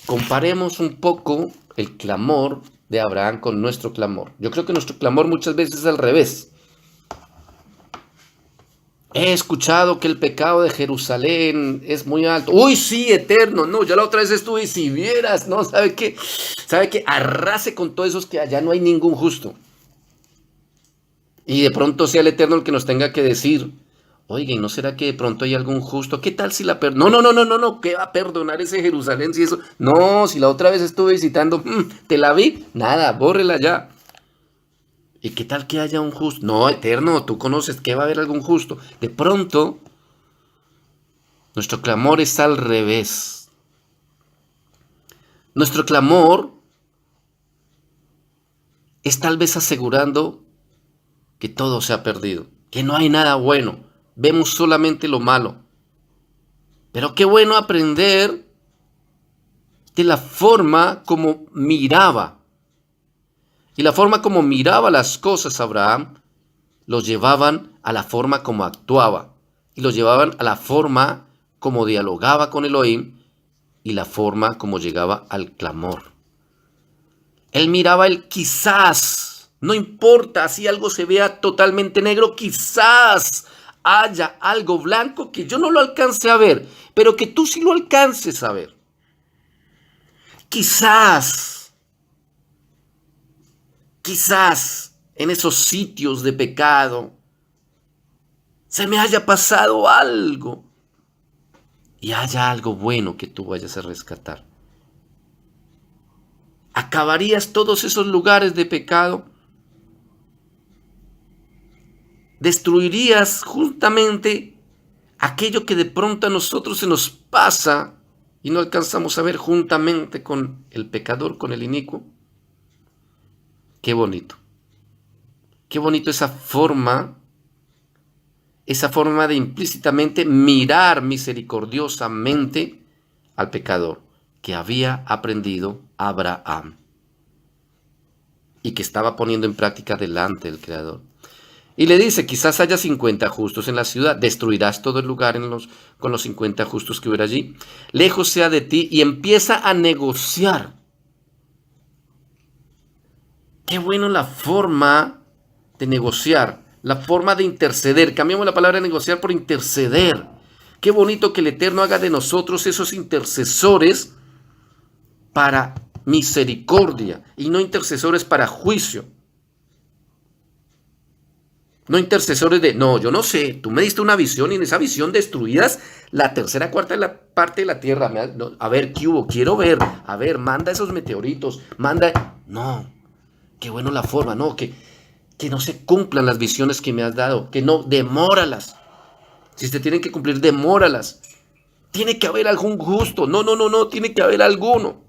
Comparemos un poco el clamor de Abraham con nuestro clamor. Yo creo que nuestro clamor muchas veces es al revés. He escuchado que el pecado de Jerusalén es muy alto. Uy, sí, Eterno. No, yo la otra vez estuve y si vieras, ¿no? ¿Sabe qué? Arrase con todos esos que allá no hay ningún justo. Y de pronto sea el Eterno el que nos tenga que decir, oiga, ¿y no será que de pronto hay algún justo? ¿Qué tal si la No, ¿qué va a perdonar ese Jerusalén si eso? No, si la otra vez estuve visitando Tel Aviv, nada, bórrela ya. ¿Y qué tal que haya un justo? No, Eterno, tú conoces que va a haber algún justo. De pronto, nuestro clamor es al revés. Nuestro clamor es tal vez asegurando que todo se ha perdido, que no hay nada bueno. Vemos solamente lo malo. Pero qué bueno aprender de la forma como miraba. Y la forma como miraba las cosas Abraham los llevaban a la forma como actuaba y los llevaban a la forma como dialogaba con Elohim y la forma como llegaba al clamor. Él miraba el quizás, no importa si algo se vea totalmente negro, quizás haya algo blanco que yo no lo alcance a ver, pero que tú sí lo alcances a ver. Quizás en esos sitios de pecado se me haya pasado algo y haya algo bueno que tú vayas a rescatar. ¿Acabarías todos esos lugares de pecado? ¿Destruirías justamente aquello que de pronto a nosotros se nos pasa y no alcanzamos a ver juntamente con el pecador, con el inicuo? Qué bonito. Qué bonito esa forma de implícitamente mirar misericordiosamente al pecador que había aprendido Abraham y que estaba poniendo en práctica delante del Creador. Y le dice, quizás haya 50 justos en la ciudad, destruirás todo el lugar con los 50 justos que hubiera allí. Lejos sea de ti, y empieza a negociar. Qué bueno la forma de negociar, la forma de interceder. Cambiamos la palabra negociar por interceder. Qué bonito que el Eterno haga de nosotros esos intercesores para misericordia y no intercesores para juicio. No intercesores de, no, yo no sé, tú me diste una visión y en esa visión destruidas la tercera, cuarta de la parte de la tierra. A ver, ¿qué hubo? Quiero ver. A ver, manda esos meteoritos, manda. No, qué bueno la forma, no, que no se cumplan las visiones que me has dado, que no, demóralas. Si se tienen que cumplir, demóralas. Tiene que haber algún justo. No, tiene que haber alguno.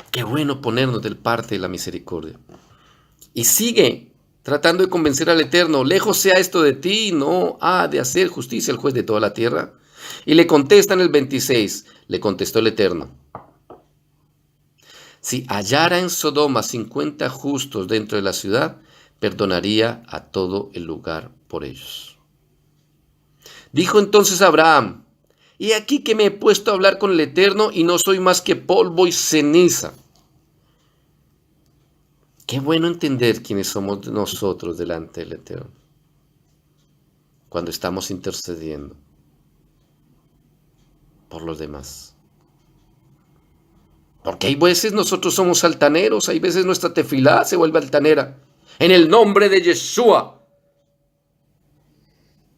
Qué bueno ponernos del parte de la misericordia. Y sigue tratando de convencer al Eterno, lejos sea esto de ti, no ha de hacer justicia el juez de toda la tierra. Y le contesta en el 26, le contestó el Eterno, si hallara en Sodoma 50 justos dentro de la ciudad, perdonaría a todo el lugar por ellos. Dijo entonces Abraham, he aquí que me he puesto a hablar con el Eterno y no soy más que polvo y ceniza. Qué bueno entender quiénes somos nosotros delante del Eterno cuando estamos intercediendo por los demás. Porque hay veces nosotros somos altaneros, hay veces nuestra tefilá se vuelve altanera. En el nombre de Yeshua,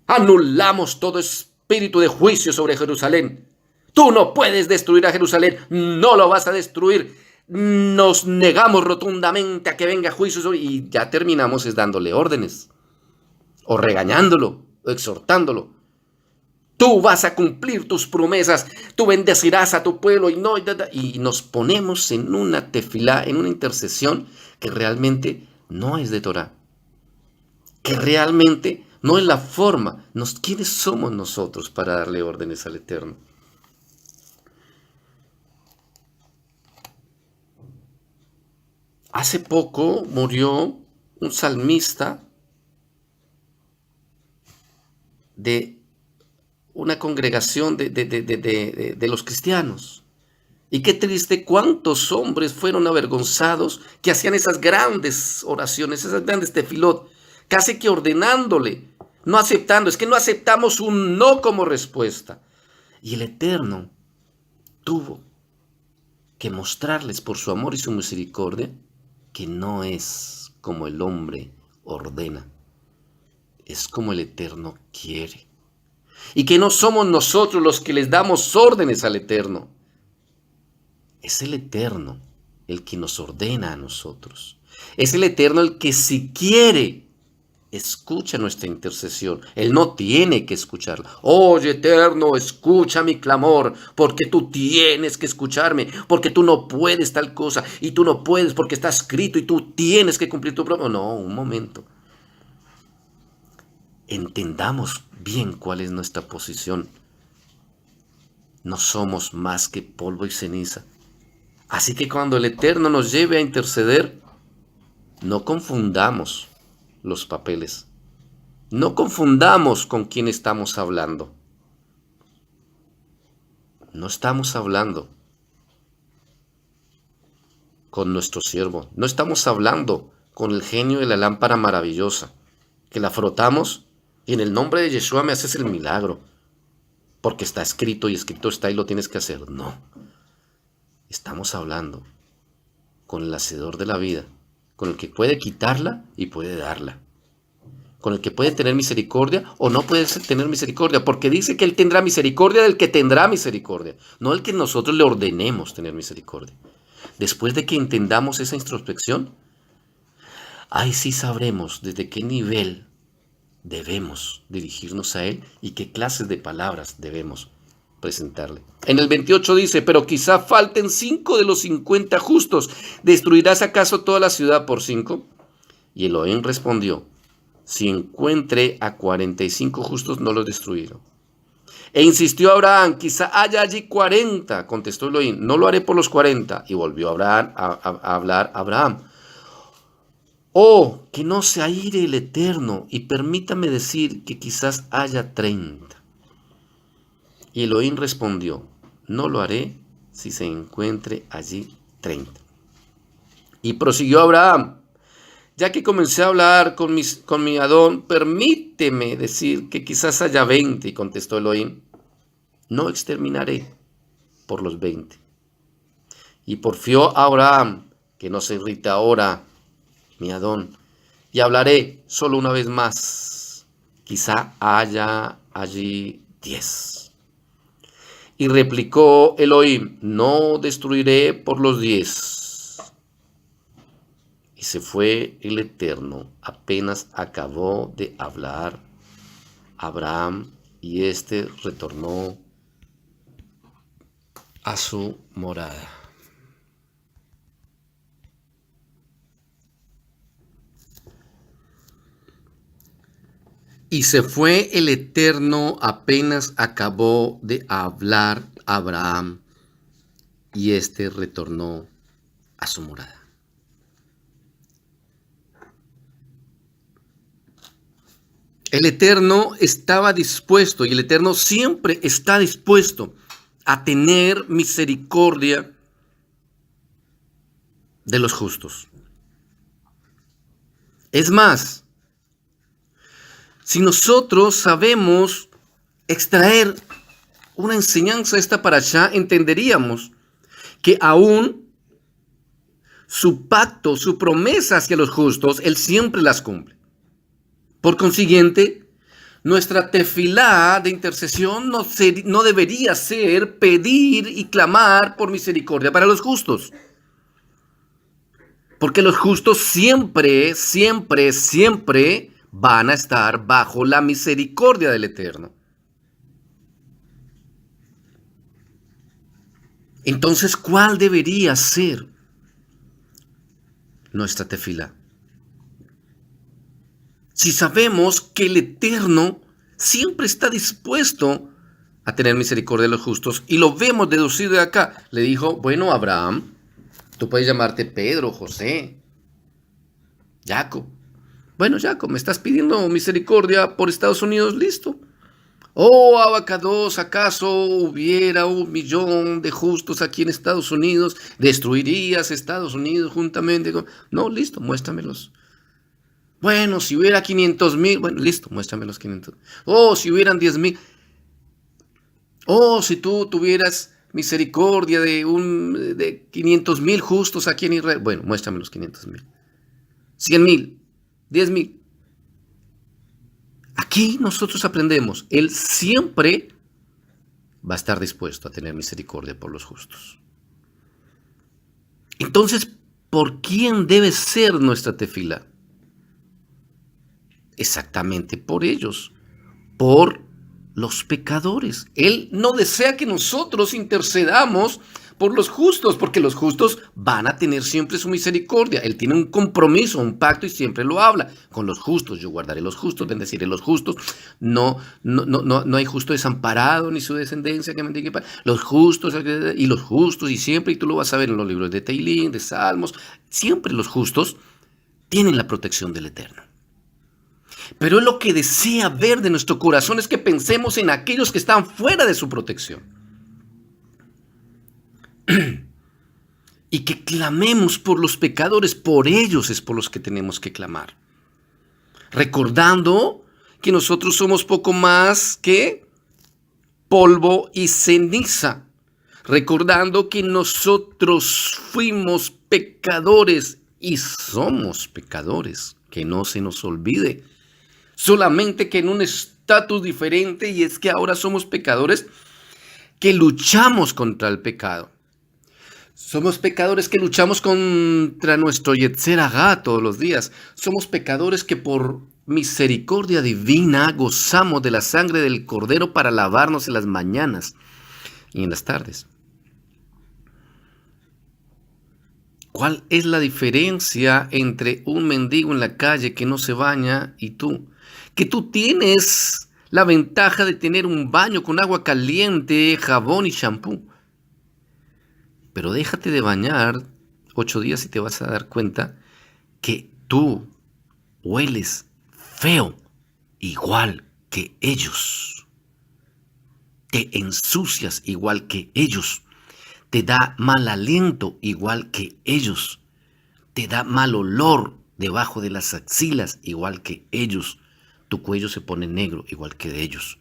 anulamos todo espíritu de juicio sobre Jerusalén. Tú no puedes destruir a Jerusalén, no lo vas a destruir. Nos negamos rotundamente a que venga juicio sobre, y ya terminamos es dándole órdenes, o regañándolo, o exhortándolo. Tú vas a cumplir tus promesas, tú bendecirás a tu pueblo, y nos ponemos en una tefilá, en una intercesión que realmente no es de Torah, que realmente no es la forma. ¿Quiénes somos nosotros para darle órdenes al Eterno? Hace poco murió un salmista de una congregación de los cristianos. Y qué triste cuántos hombres fueron avergonzados que hacían esas grandes oraciones, esas grandes tefilot, casi que ordenándole, no aceptando. Es que no aceptamos un no como respuesta. Y el Eterno tuvo que mostrarles por su amor y su misericordia que no es como el hombre ordena, es como el Eterno quiere. Y que no somos nosotros los que les damos órdenes al Eterno. Es el Eterno el que nos ordena a nosotros. Es el Eterno el que si quiere, escucha nuestra intercesión. Él no tiene que escucharla. Oye, Eterno, escucha mi clamor, porque tú tienes que escucharme, porque tú no puedes tal cosa, y tú no puedes porque está escrito y tú tienes que cumplir tu propio. No, un momento. Entendamos bien cuál es nuestra posición. No somos más que polvo y ceniza. Así que cuando el Eterno nos lleve a interceder, No confundamos los papeles. No confundamos con quién estamos hablando. No estamos hablando con nuestro siervo. No estamos hablando con el genio de la lámpara maravillosa, que la frotamos y en el nombre de Yeshua me haces el milagro, porque está escrito y escrito está y lo tienes que hacer. No. Estamos hablando con el hacedor de la vida, con el que puede quitarla y puede darla, con el que puede tener misericordia o no puede tener misericordia, porque dice que Él tendrá misericordia del que tendrá misericordia, no el que nosotros le ordenemos tener misericordia. Después de que entendamos esa introspección, ahí sí sabremos desde qué nivel debemos dirigirnos a Él y qué clases de palabras debemos presentarle. En el 28 dice, pero quizá falten 5 de los 50 justos. ¿Destruirás acaso toda la ciudad por 5? Y Elohim respondió, si encuentre a 45 justos, no los destruiré. E insistió Abraham, quizá haya allí 40. Contestó Elohim, no lo haré por los 40. Y volvió Abraham a hablar a Abraham. Oh, que no se aire el Eterno y permítame decir que quizás haya 30. Y Elohim respondió, no lo haré si se encuentre allí 30. Y prosiguió Abraham, ya que comencé a hablar con mi Adón, permíteme decir que quizás haya 20. Y contestó Elohim, no exterminaré por los 20. Y porfió a Abraham, que no se irrite ahora, mi Adón, y hablaré solo una vez más, quizá haya allí 10. Y replicó Elohim, no destruiré por los 10. Y se fue el Eterno, apenas acabó de hablar Abraham, y éste retornó a su morada. Y se fue el Eterno, apenas acabó de hablar Abraham, y éste retornó a su morada. El Eterno estaba dispuesto, y el Eterno siempre está dispuesto a tener misericordia de los justos. Es más, si nosotros sabemos extraer una enseñanza de esta parashá, entenderíamos que aún su pacto, su promesa hacia los justos, Él siempre las cumple. Por consiguiente, nuestra tefilá de intercesión no debería ser pedir y clamar por misericordia para los justos. Porque los justos siempre, siempre, siempre van a estar bajo la misericordia del Eterno. Entonces, ¿cuál debería ser nuestra tefilá? Si sabemos que el Eterno siempre está dispuesto a tener misericordia de los justos, y lo vemos deducido de acá. Le dijo, bueno, Abraham, tú puedes llamarte Pedro, José, Jacob. Bueno, Jacob, me estás pidiendo misericordia por Estados Unidos, listo. Oh, Abacados, ¿acaso hubiera 1.000.000 de justos aquí en Estados Unidos? ¿Destruirías Estados Unidos juntamente con...? No, listo, muéstramelos. Bueno, si hubiera 500.000, bueno, listo, muéstrame los 500. Oh, si hubieran 10.000. Oh, si tú tuvieras misericordia de 500.000 justos aquí en Israel. Bueno, muéstrame los 500.000. 100.000, 10.000. Aquí nosotros aprendemos, Él siempre va a estar dispuesto a tener misericordia por los justos. Entonces, ¿por quién debe ser nuestra tefilá? Exactamente por ellos, por los pecadores. Él no desea que nosotros intercedamos por los justos, porque los justos van a tener siempre su misericordia. Él tiene un compromiso, un pacto, y siempre lo habla con los justos. Yo guardaré los justos, bendeciré los justos. No hay justo desamparado ni su descendencia que mendigue. Los justos y los justos, y siempre, y tú lo vas a ver en los libros de Teilín, de Salmos, siempre los justos tienen la protección del Eterno. Pero Él lo que desea ver de nuestro corazón es que pensemos en aquellos que están fuera de su protección. Y que clamemos por los pecadores, por ellos es por los que tenemos que clamar. Recordando que nosotros somos poco más que polvo y ceniza. Recordando que nosotros fuimos pecadores y somos pecadores. Que no se nos olvide. Solamente que en un estatus diferente, y es que ahora somos pecadores que luchamos contra el pecado. Somos pecadores que luchamos contra nuestro Yetzer Hara todos los días. Somos pecadores que por misericordia divina gozamos de la sangre del Cordero para lavarnos en las mañanas y en las tardes. ¿Cuál es la diferencia entre un mendigo en la calle que no se baña y tú? Que tú tienes la ventaja de tener un baño con agua caliente, jabón y champú. Pero déjate de bañar 8 días y te vas a dar cuenta que tú hueles feo igual que ellos. Te ensucias igual que ellos. Te da mal aliento igual que ellos. Te da mal olor debajo de las axilas igual que ellos. Tu cuello se pone negro igual que de ellos.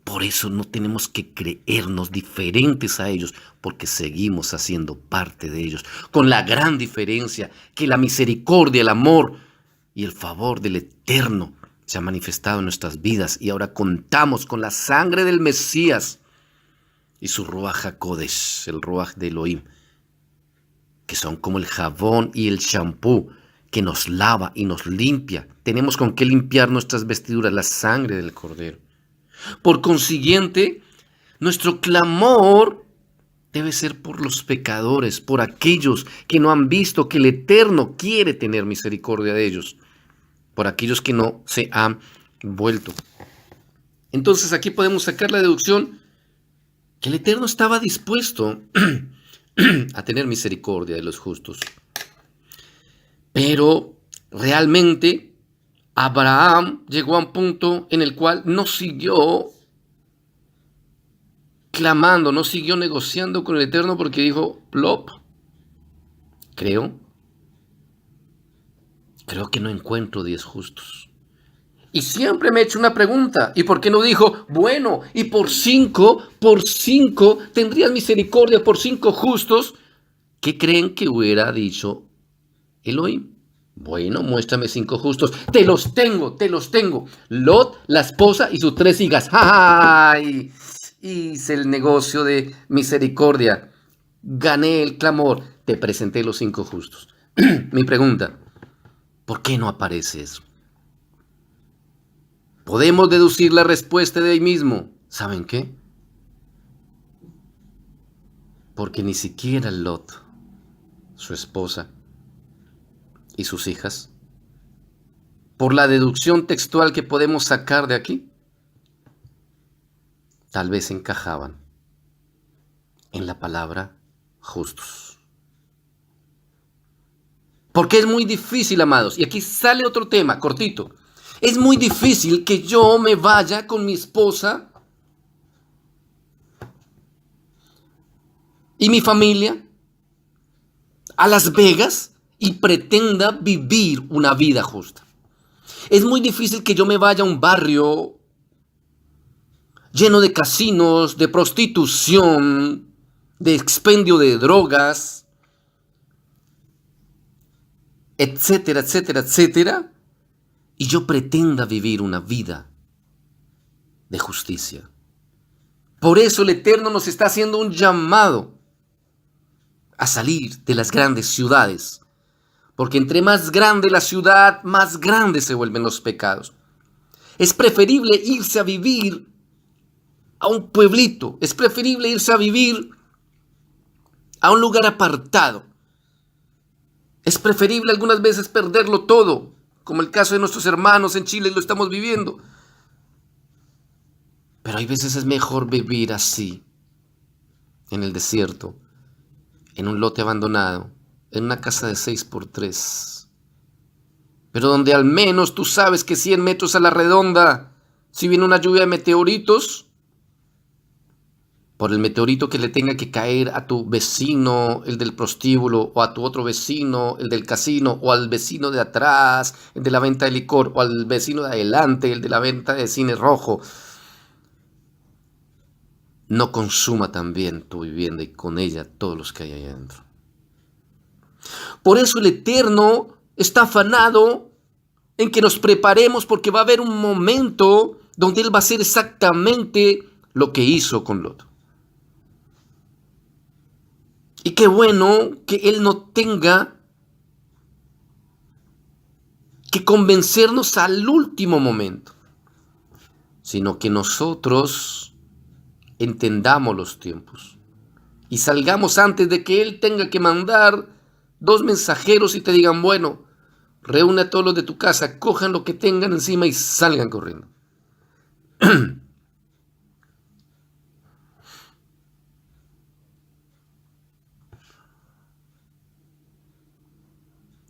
Por eso no tenemos que creernos diferentes a ellos, porque seguimos haciendo parte de ellos. Con la gran diferencia que la misericordia, el amor y el favor del Eterno se ha manifestado en nuestras vidas. Y ahora contamos con la sangre del Mesías y su Ruach HaKodesh, el Ruach de Elohim, que son como el jabón y el champú que nos lava y nos limpia. Tenemos con qué limpiar nuestras vestiduras, la sangre del Cordero. Por consiguiente, nuestro clamor debe ser por los pecadores, por aquellos que no han visto que el Eterno quiere tener misericordia de ellos, por aquellos que no se han vuelto. Entonces aquí podemos sacar la deducción que el Eterno estaba dispuesto a tener misericordia de los justos. Pero realmente Abraham llegó a un punto en el cual no siguió clamando, no siguió negociando con el Eterno porque dijo, plop, creo que no encuentro 10 justos. Y siempre me he hecho una pregunta, ¿y por qué no dijo, bueno, y por 5 tendrías misericordia por 5 justos? ¿Qué creen que hubiera dicho Elohim? Bueno, muéstrame 5 justos. Te los tengo. Lot, la esposa y sus 3 hijas. ¡Ay! Hice el negocio de misericordia. Gané el clamor. Te presenté los 5 justos. Mi pregunta, ¿por qué no aparece eso? Podemos deducir la respuesta de ahí mismo. ¿Saben qué? Porque ni siquiera Lot, su esposa, y sus hijas, por la deducción textual que podemos sacar de aquí, tal vez encajaban en la palabra justos. Porque es muy difícil, amados, y aquí sale otro tema, cortito. Es muy difícil que yo me vaya con mi esposa y mi familia a Las Vegas y pretenda vivir una vida justa. Es muy difícil que yo me vaya a un barrio lleno de casinos, de prostitución, de expendio de drogas, etcétera, etcétera, etcétera, y yo pretenda vivir una vida de justicia. Por eso el Eterno nos está haciendo un llamado a salir de las grandes ciudades. Porque entre más grande la ciudad, más grandes se vuelven los pecados. Es preferible irse a vivir a un pueblito. Es preferible irse a vivir a un lugar apartado. Es preferible algunas veces perderlo todo, como el caso de nuestros hermanos en Chile, lo estamos viviendo. Pero hay veces es mejor vivir así, en el desierto, en un lote abandonado, en una casa de 6x3, pero donde al menos tú sabes que 100 metros a la redonda, si viene una lluvia de meteoritos, por el meteorito que le tenga que caer a tu vecino, el del prostíbulo, o a tu otro vecino, el del casino, o al vecino de atrás, el de la venta de licor, o al vecino de adelante, el de la venta de cine rojo, no consuma también tu vivienda y con ella todos los que hay ahí adentro. Por eso el Eterno está afanado en que nos preparemos, porque va a haber un momento donde Él va a hacer exactamente lo que hizo con Lot. Y qué bueno que Él no tenga que convencernos al último momento, sino que nosotros entendamos los tiempos y salgamos antes de que Él tenga que mandar 2 mensajeros y te digan, bueno, reúne a todos los de tu casa, cojan lo que tengan encima y salgan corriendo.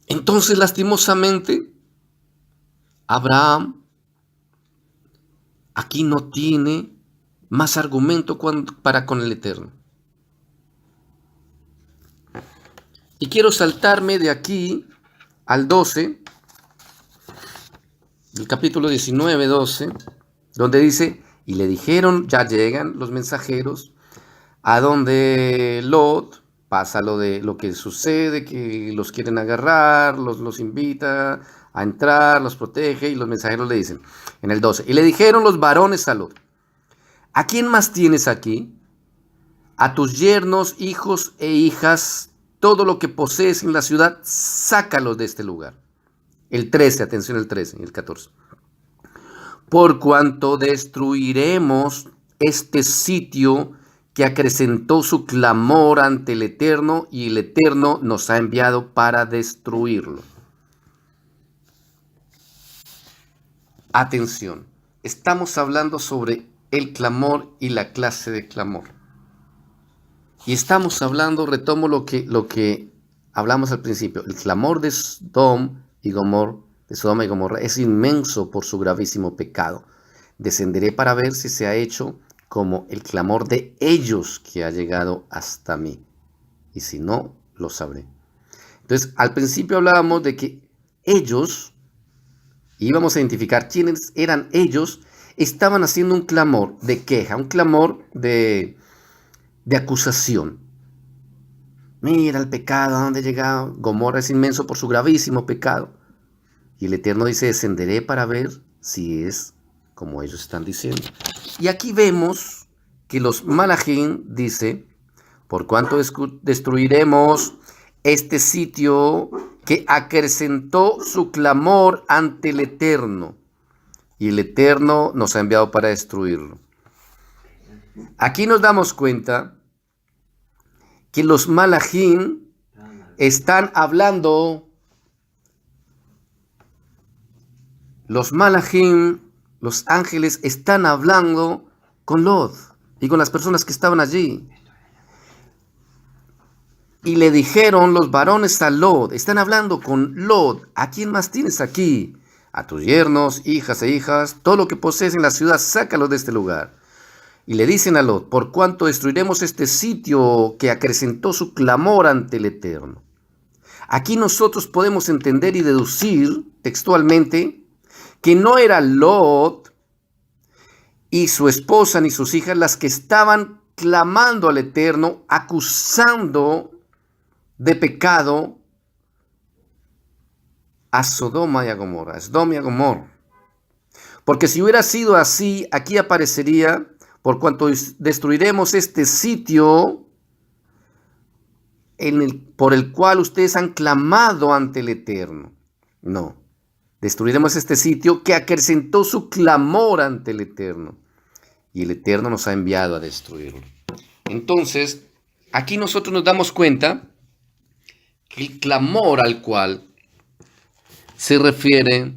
Entonces, lastimosamente, Abraham aquí no tiene más argumento para con el Eterno. Y quiero saltarme de aquí al 12, del capítulo 19, 12, donde dice, y le dijeron, ya llegan los mensajeros, a donde Lot, pasa lo que sucede, que los quieren agarrar, los invita a entrar, los protege, y los mensajeros le dicen, en el 12, y le dijeron los varones a Lot, ¿a quién más tienes aquí? A tus yernos, hijos e hijas, todo lo que posees en la ciudad, sácalos de este lugar. El 13, atención, el 13 y el 14. Por cuanto destruiremos este sitio que acrecentó su clamor ante el Eterno, y el Eterno nos ha enviado para destruirlo. Atención, estamos hablando sobre el clamor y la clase de clamor. Y estamos hablando, retomo lo que hablamos al principio, el clamor de Sodoma y Gomorra es inmenso por su gravísimo pecado. Descenderé para ver si se ha hecho como el clamor de ellos que ha llegado hasta mí. Y si no, lo sabré. Entonces, al principio hablábamos de que ellos, íbamos a identificar quiénes eran ellos, estaban haciendo un clamor de queja, un clamor de acusación. Mira el pecado, ¿a dónde ha llegado? Gomorra es inmenso por su gravísimo pecado. Y el Eterno dice, descenderé para ver si es como ellos están diciendo. Y aquí vemos que los Malachim dice, por cuanto destruiremos este sitio que acrecentó su clamor ante el Eterno, y el Eterno nos ha enviado para destruirlo. Aquí nos damos cuenta que los Malachim están hablando, los Malachim, los ángeles, están hablando con Lot y con las personas que estaban allí. Y le dijeron los varones a Lot, están hablando con Lot, ¿a quién más tienes aquí? A tus yernos, hijas e hijas, todo lo que posees en la ciudad, sácalo de este lugar. Y le dicen a Lot, por cuanto destruiremos este sitio que acrecentó su clamor ante el Eterno. Aquí nosotros podemos entender y deducir textualmente que no era Lot y su esposa ni sus hijas las que estaban clamando al Eterno, acusando de pecado a Sodoma y a Gomorra, Porque si hubiera sido así, aquí aparecería, por cuanto destruiremos este sitio por el cual ustedes han clamado ante el Eterno. No, destruiremos este sitio que acrecentó su clamor ante el Eterno. Y el Eterno nos ha enviado a destruirlo. Entonces, aquí nosotros nos damos cuenta que el clamor al cual se refiere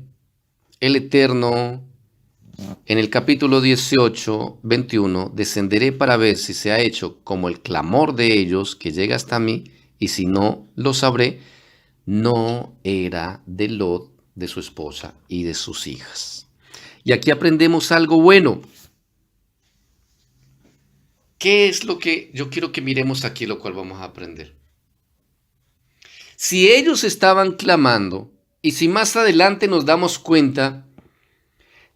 el Eterno en el capítulo 18, 21, descenderé para ver si se ha hecho como el clamor de ellos que llega hasta mí, y si no, lo sabré, no era de Lot de su esposa y de sus hijas. Y aquí aprendemos algo bueno. ¿Qué es lo que yo quiero que miremos aquí, lo cual vamos a aprender? Si ellos estaban clamando, y si más adelante nos damos cuenta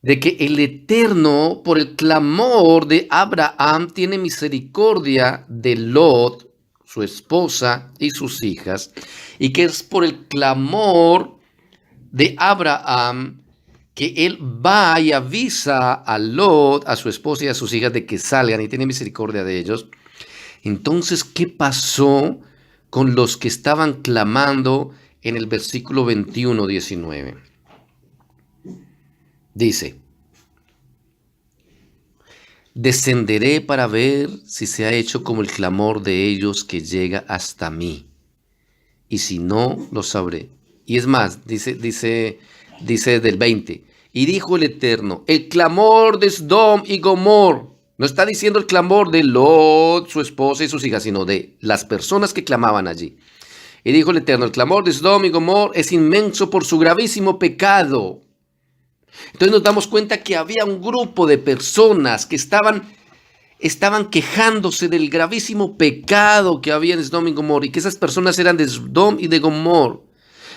de que el Eterno, por el clamor de Abraham, tiene misericordia de Lot, su esposa y sus hijas, y que es por el clamor de Abraham que él va y avisa a Lot, a su esposa y a sus hijas de que salgan y tiene misericordia de ellos. Entonces, ¿qué pasó con los que estaban clamando en el versículo 21, 19? Dice: descenderé para ver si se ha hecho como el clamor de ellos que llega hasta mí, y si no, lo sabré. Y es más, dice del 20, y dijo el Eterno, el clamor de Sodom y Gomorra. No está diciendo el clamor de Lot, su esposa y sus hijas, sino de las personas que clamaban allí. Y dijo el Eterno, el clamor de Sodom y Gomorra es inmenso por su gravísimo pecado. Entonces nos damos cuenta que había un grupo de personas que estaban quejándose del gravísimo pecado que había en Sodom y Gomorra, y que esas personas eran de Sodom y de Gomorra.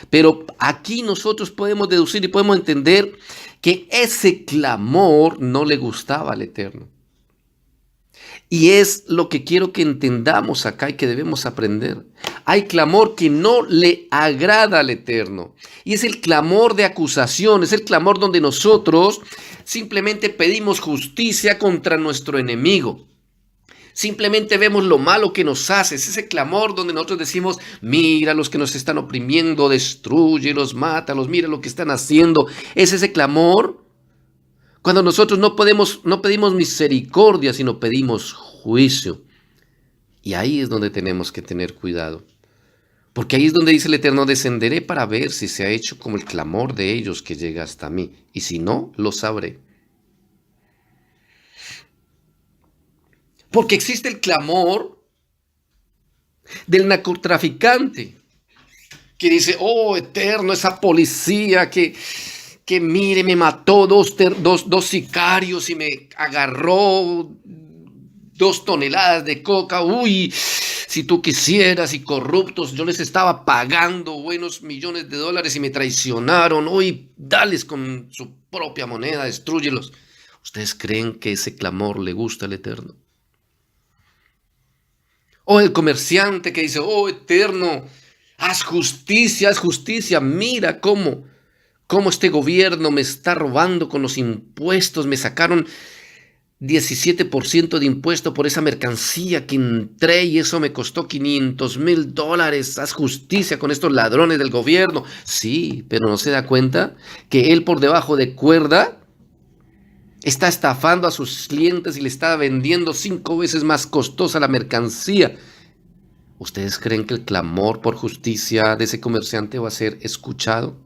Pero aquí nosotros podemos deducir y podemos entender que ese clamor no le gustaba al Eterno. Y es lo que quiero que entendamos acá y que debemos aprender. Hay clamor que no le agrada al Eterno. Y es el clamor de acusación, es el clamor donde nosotros simplemente pedimos justicia contra nuestro enemigo. Simplemente vemos lo malo que nos hace. Es ese clamor donde nosotros decimos, mira los que nos están oprimiendo, destrúyelos, mátalos, mira lo que están haciendo. Es ese clamor cuando nosotros no pedimos misericordia, sino pedimos juicio. Y ahí es donde tenemos que tener cuidado. Porque ahí es donde dice el Eterno, descenderé para ver si se ha hecho como el clamor de ellos que llega hasta mí. Y si no, lo sabré. Porque existe el clamor del narcotraficante que dice, oh Eterno, esa policía que mire, me mató dos sicarios y me agarró 2 toneladas de coca. Uy, si tú quisieras, y corruptos, yo les estaba pagando buenos millones de dólares y me traicionaron. Uy, dales con su propia moneda, destrúyelos. ¿Ustedes creen que ese clamor le gusta al Eterno? O el comerciante que dice, oh Eterno, haz justicia, mira cómo este gobierno me está robando con los impuestos, me sacaron 17% de impuesto por esa mercancía que entré y eso me costó $500,000, haz justicia con estos ladrones del gobierno. Sí, pero no se da cuenta que él por debajo de cuerda está estafando a sus clientes y le está vendiendo 5 veces más costosa la mercancía. ¿Ustedes creen que el clamor por justicia de ese comerciante va a ser escuchado?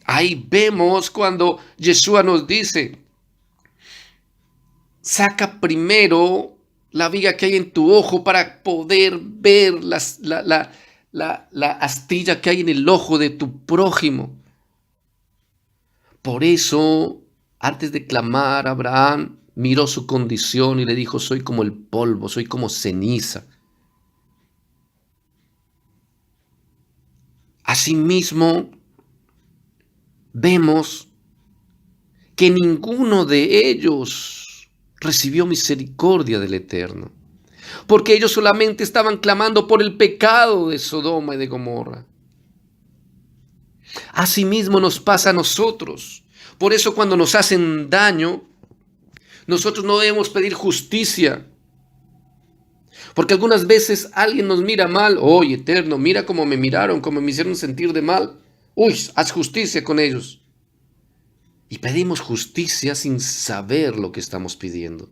Ahí vemos cuando Yeshua nos dice, saca primero la viga que hay en tu ojo para poder ver la astilla que hay en el ojo de tu prójimo. Por eso, antes de clamar, Abraham miró su condición y le dijo, soy como el polvo, soy como ceniza. Asimismo, vemos que ninguno de ellos recibió misericordia del Eterno, porque ellos solamente estaban clamando por el pecado de Sodoma y de Gomorra. Asimismo nos pasa a nosotros. Por eso cuando nos hacen daño, nosotros no debemos pedir justicia. Porque algunas veces alguien nos mira mal. Oye, Eterno, mira cómo me miraron, cómo me hicieron sentir de mal. Uy, haz justicia con ellos. Y pedimos justicia sin saber lo que estamos pidiendo.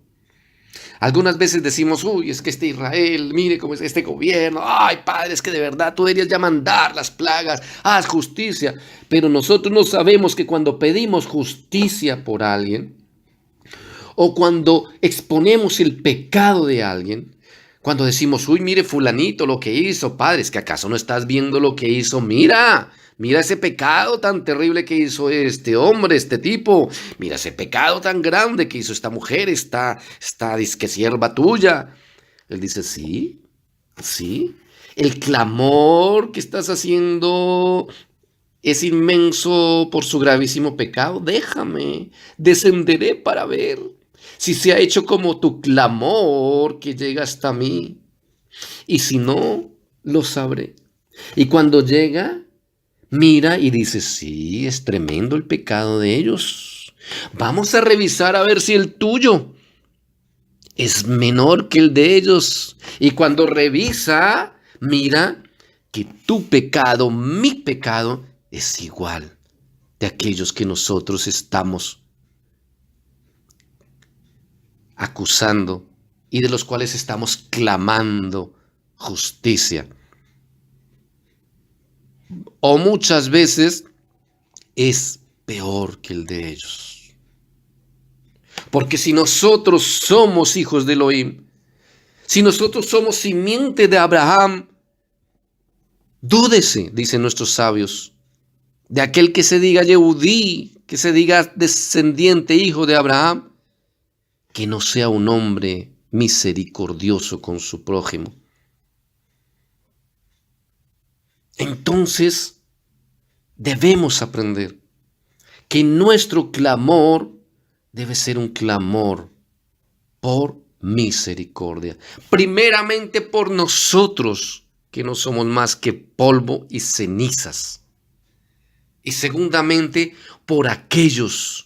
Algunas veces decimos, uy, es que este Israel, mire cómo es este gobierno. Ay, Padre, es que de verdad tú deberías ya mandar las plagas. Haz justicia. Pero nosotros no sabemos que cuando pedimos justicia por alguien, o cuando exponemos el pecado de alguien, Cuando decimos, uy, mire fulanito lo que hizo, padre, ¿es que acaso no estás viendo lo que hizo? Mira, mira ese pecado tan terrible que hizo este hombre, este tipo. Mira ese pecado tan grande que hizo esta mujer, esta disque sierva tuya. Él dice, sí, sí. El clamor que estás haciendo es inmenso por su gravísimo pecado. Déjame, descenderé para ver si se ha hecho como tu clamor que llega hasta mí. Y si no, lo sabré. Y cuando llega, mira y dice, sí, es tremendo el pecado de ellos. Vamos a revisar a ver si el tuyo es menor que el de ellos. Y cuando revisa, mira que tu pecado, mi pecado, es igual de aquellos que nosotros estamos acusando y de los cuales estamos clamando justicia. O muchas veces es peor que el de ellos. Porque si nosotros somos hijos de Elohim, si nosotros somos simiente de Abraham, dúdese, dicen nuestros sabios, de aquel que se diga Yehudí, que se diga descendiente, hijo de Abraham, que no sea un hombre misericordioso con su prójimo. Entonces, debemos aprender que nuestro clamor debe ser un clamor por misericordia. Primeramente por nosotros, que no somos más que polvo y cenizas. Y segundamente por aquellos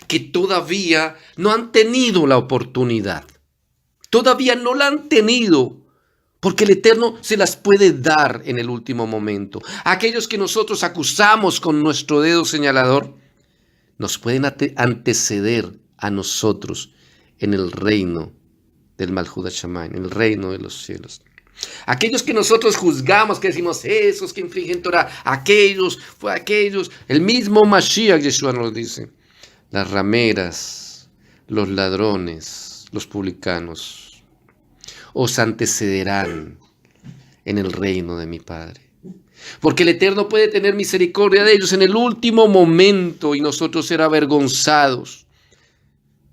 que todavía no han tenido la oportunidad. Todavía no la han tenido, porque el Eterno se las puede dar en el último momento. Aquellos que nosotros acusamos con nuestro dedo señalador, nos pueden anteceder a nosotros en el reino del Malhut Shamayim, en el reino de los cielos. Aquellos que nosotros juzgamos, que decimos, esos que infringen Torah, aquellos, el mismo Mashiach Yeshua nos dice, las rameras, los ladrones, los publicanos, os antecederán en el reino de mi Padre. Porque el Eterno puede tener misericordia de ellos en el último momento y nosotros ser avergonzados.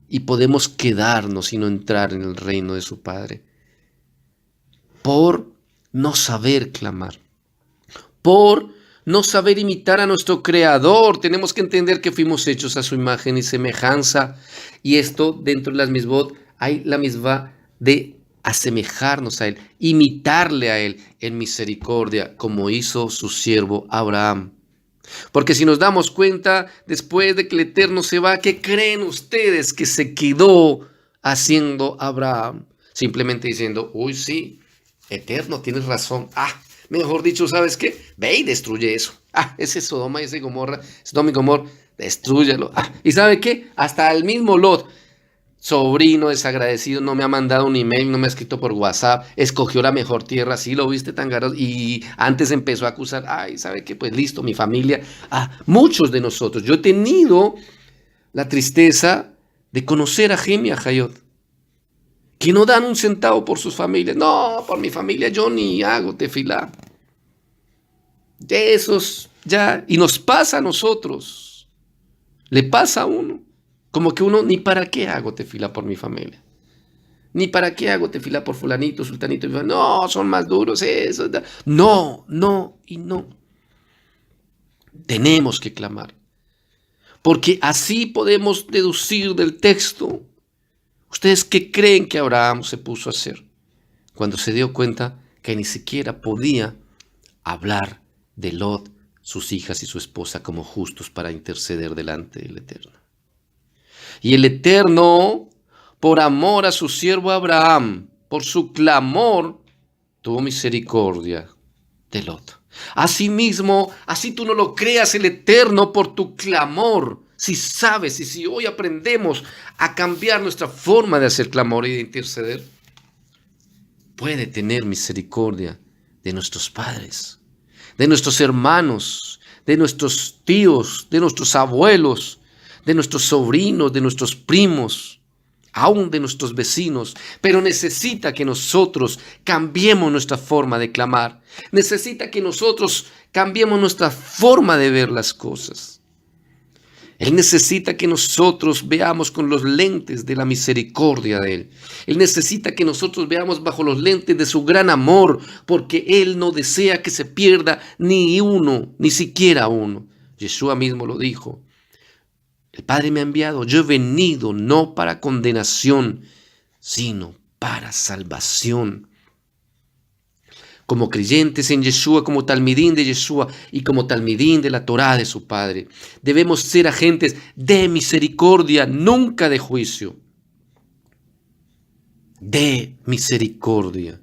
Y podemos quedarnos y no entrar en el reino de su Padre. Por no saber clamar. Por no saber imitar a nuestro Creador. Tenemos que entender que fuimos hechos a su imagen y semejanza. Y esto, dentro de las misbot, hay la misma de asemejarnos a Él, imitarle a Él en misericordia, como hizo su siervo Abraham. Porque si nos damos cuenta, después de que el Eterno se va, ¿qué creen ustedes que se quedó haciendo Abraham? Simplemente diciendo, uy, sí, Eterno, tienes razón. Mejor dicho, ¿sabes qué? Ve y destruye eso. Ese Sodoma y ese Gomorra, Sodoma y Gomorra, destrúyelo. ¿Y sabe qué? Hasta el mismo Lot, sobrino desagradecido, no me ha mandado un email, no me ha escrito por WhatsApp, escogió la mejor tierra, sí lo viste tan caro, y antes empezó a acusar, ¿sabe qué? Pues listo, mi familia, muchos de nosotros, yo he tenido la tristeza de conocer a Jim y a Hayot, que no dan un centavo por sus familias. No, por mi familia yo ni hago tefilá. De esos ya, y nos pasa a nosotros, le pasa a uno. Como que uno, ni para qué hago tefilá por mi familia. Ni para qué hago tefilá por fulanito, sultanito. No, son más duros eso. No, no y no. Tenemos que clamar. Porque así podemos deducir del texto. ¿Ustedes qué creen que Abraham se puso a hacer? Cuando se dio cuenta que ni siquiera podía hablar de Lot, sus hijas y su esposa como justos para interceder delante del Eterno. Y el Eterno, por amor a su siervo Abraham, por su clamor, tuvo misericordia de Lot. Asimismo, así tú no lo creas, el Eterno, por tu clamor, si sabes y si hoy aprendemos a cambiar nuestra forma de hacer clamor y de interceder, puede tener misericordia de nuestros padres, de nuestros hermanos, de nuestros tíos, de nuestros abuelos, de nuestros sobrinos, de nuestros primos, aún de nuestros vecinos, pero necesita que nosotros cambiemos nuestra forma de clamar. Necesita que nosotros cambiemos nuestra forma de ver las cosas. Él necesita que nosotros veamos con los lentes de la misericordia de Él. Él necesita que nosotros veamos bajo los lentes de su gran amor, porque Él no desea que se pierda ni uno, ni siquiera uno. Yeshua mismo lo dijo. El Padre me ha enviado, yo he venido no para condenación, sino para salvación. Como creyentes en Yeshua, como talmidín de Yeshua y como talmidín de la Torá de su Padre, debemos ser agentes de misericordia, nunca de juicio. De misericordia.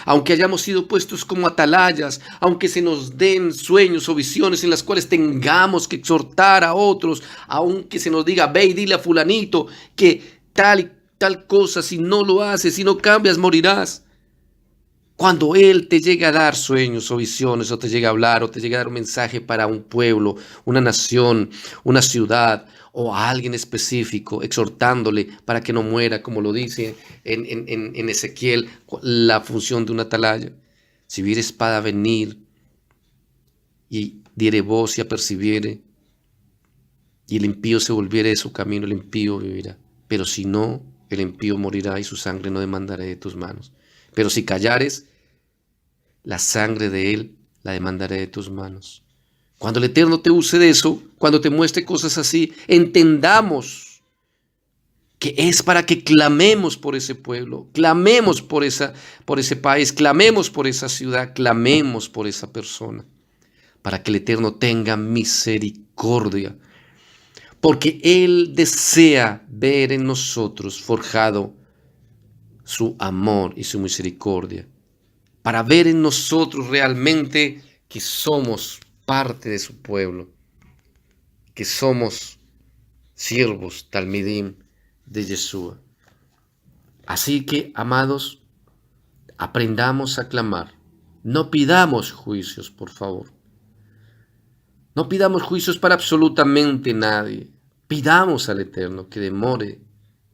Aunque hayamos sido puestos como atalayas, aunque se nos den sueños o visiones en las cuales tengamos que exhortar a otros, aunque se nos diga, ve y dile a fulanito que tal y tal cosa, si no lo haces, si no cambias, morirás. Cuando Él te llega a dar sueños o visiones, o te llega a hablar, o te llega a dar un mensaje para un pueblo, una nación, una ciudad, o a alguien específico, exhortándole para que no muera, como lo dice en Ezequiel, la función de una atalaya. Si viere espada venir, y diere voz y apercibiere, y el impío se volviere de su camino, el impío vivirá. Pero si no, el impío morirá y su sangre no demandaré de tus manos. Pero si callares, la sangre de él la demandaré de tus manos. Cuando el Eterno te use de eso, cuando te muestre cosas así, entendamos que es para que clamemos por ese pueblo, clamemos por ese país, clamemos por esa ciudad, clamemos por esa persona, para que el Eterno tenga misericordia, porque Él desea ver en nosotros forjado su amor y su misericordia, para ver en nosotros realmente que somos parte de su pueblo, que somos siervos, talmidim de Yeshua. Así que, amados, aprendamos a clamar. No pidamos juicios, por favor. No pidamos juicios para absolutamente nadie. Pidamos al Eterno que demore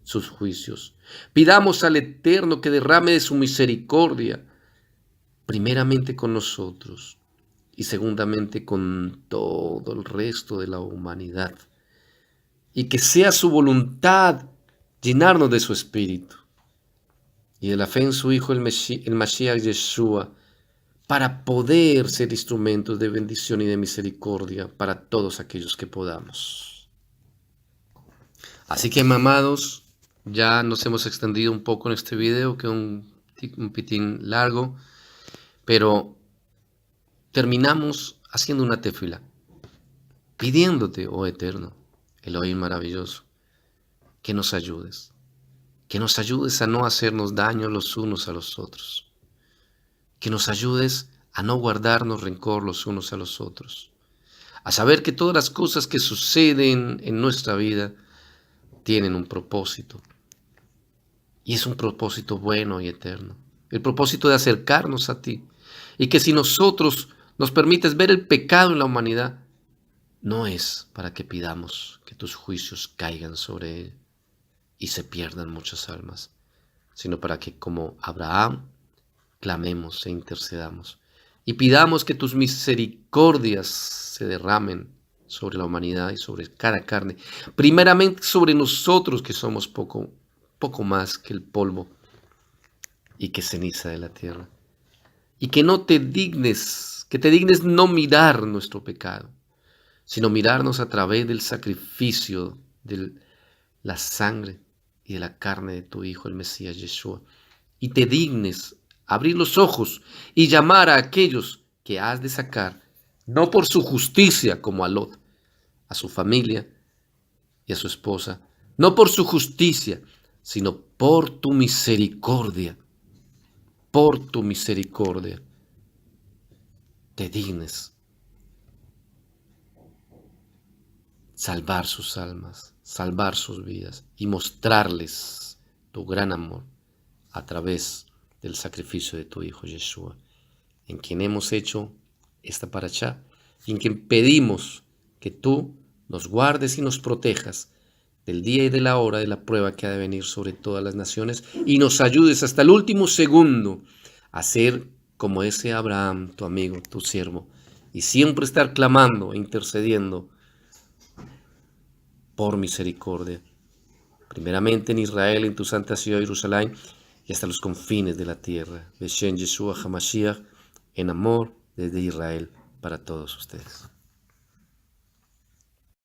sus juicios. Pidamos al Eterno que derrame de su misericordia, primeramente con nosotros y segundamente con todo el resto de la humanidad. Y que sea su voluntad llenarnos de su espíritu y de la fe en su Hijo, el Mashiach Yeshua, para poder ser instrumentos de bendición y de misericordia para todos aquellos que podamos. Así que, amados, ya nos hemos extendido un poco en este video, que un pitín largo, pero terminamos haciendo una tefila, pidiéndote, oh Eterno, Elohim maravilloso, que nos ayudes a no hacernos daño los unos a los otros, que nos ayudes a no guardarnos rencor los unos a los otros, a saber que todas las cosas que suceden en nuestra vida tienen un propósito, y es un propósito bueno y eterno, el propósito de acercarnos a ti, y que si nosotros nos permites ver el pecado en la humanidad, no es para que pidamos que tus juicios caigan sobre él y se pierdan muchas almas, sino para que, como Abraham, clamemos e intercedamos y pidamos que tus misericordias se derramen sobre la humanidad y sobre cada carne, primeramente sobre nosotros, que somos poco más que el polvo y que ceniza de la tierra, y que te dignes no mirar nuestro pecado, sino mirarnos a través del sacrificio de la sangre y de la carne de tu Hijo, el Mesías Yeshua, y te dignes abrir los ojos y llamar a aquellos que has de sacar, no por su justicia, como a Lot, a su familia y a su esposa, no por su justicia, sino por tu misericordia, te dignes salvar sus almas, salvar sus vidas y mostrarles tu gran amor a través del sacrificio de tu Hijo Yeshua, en quien hemos hecho esta parashá y en quien pedimos que tú nos guardes y nos protejas del día y de la hora de la prueba que ha de venir sobre todas las naciones, y nos ayudes hasta el último segundo a ser como ese Abraham, tu amigo, tu siervo, y siempre estar clamando e intercediendo por misericordia, primeramente en Israel, en tu santa ciudad Jerusalén, y hasta los confines de la tierra. Beshem Yeshua HaMashiach, en amor desde Israel para todos ustedes.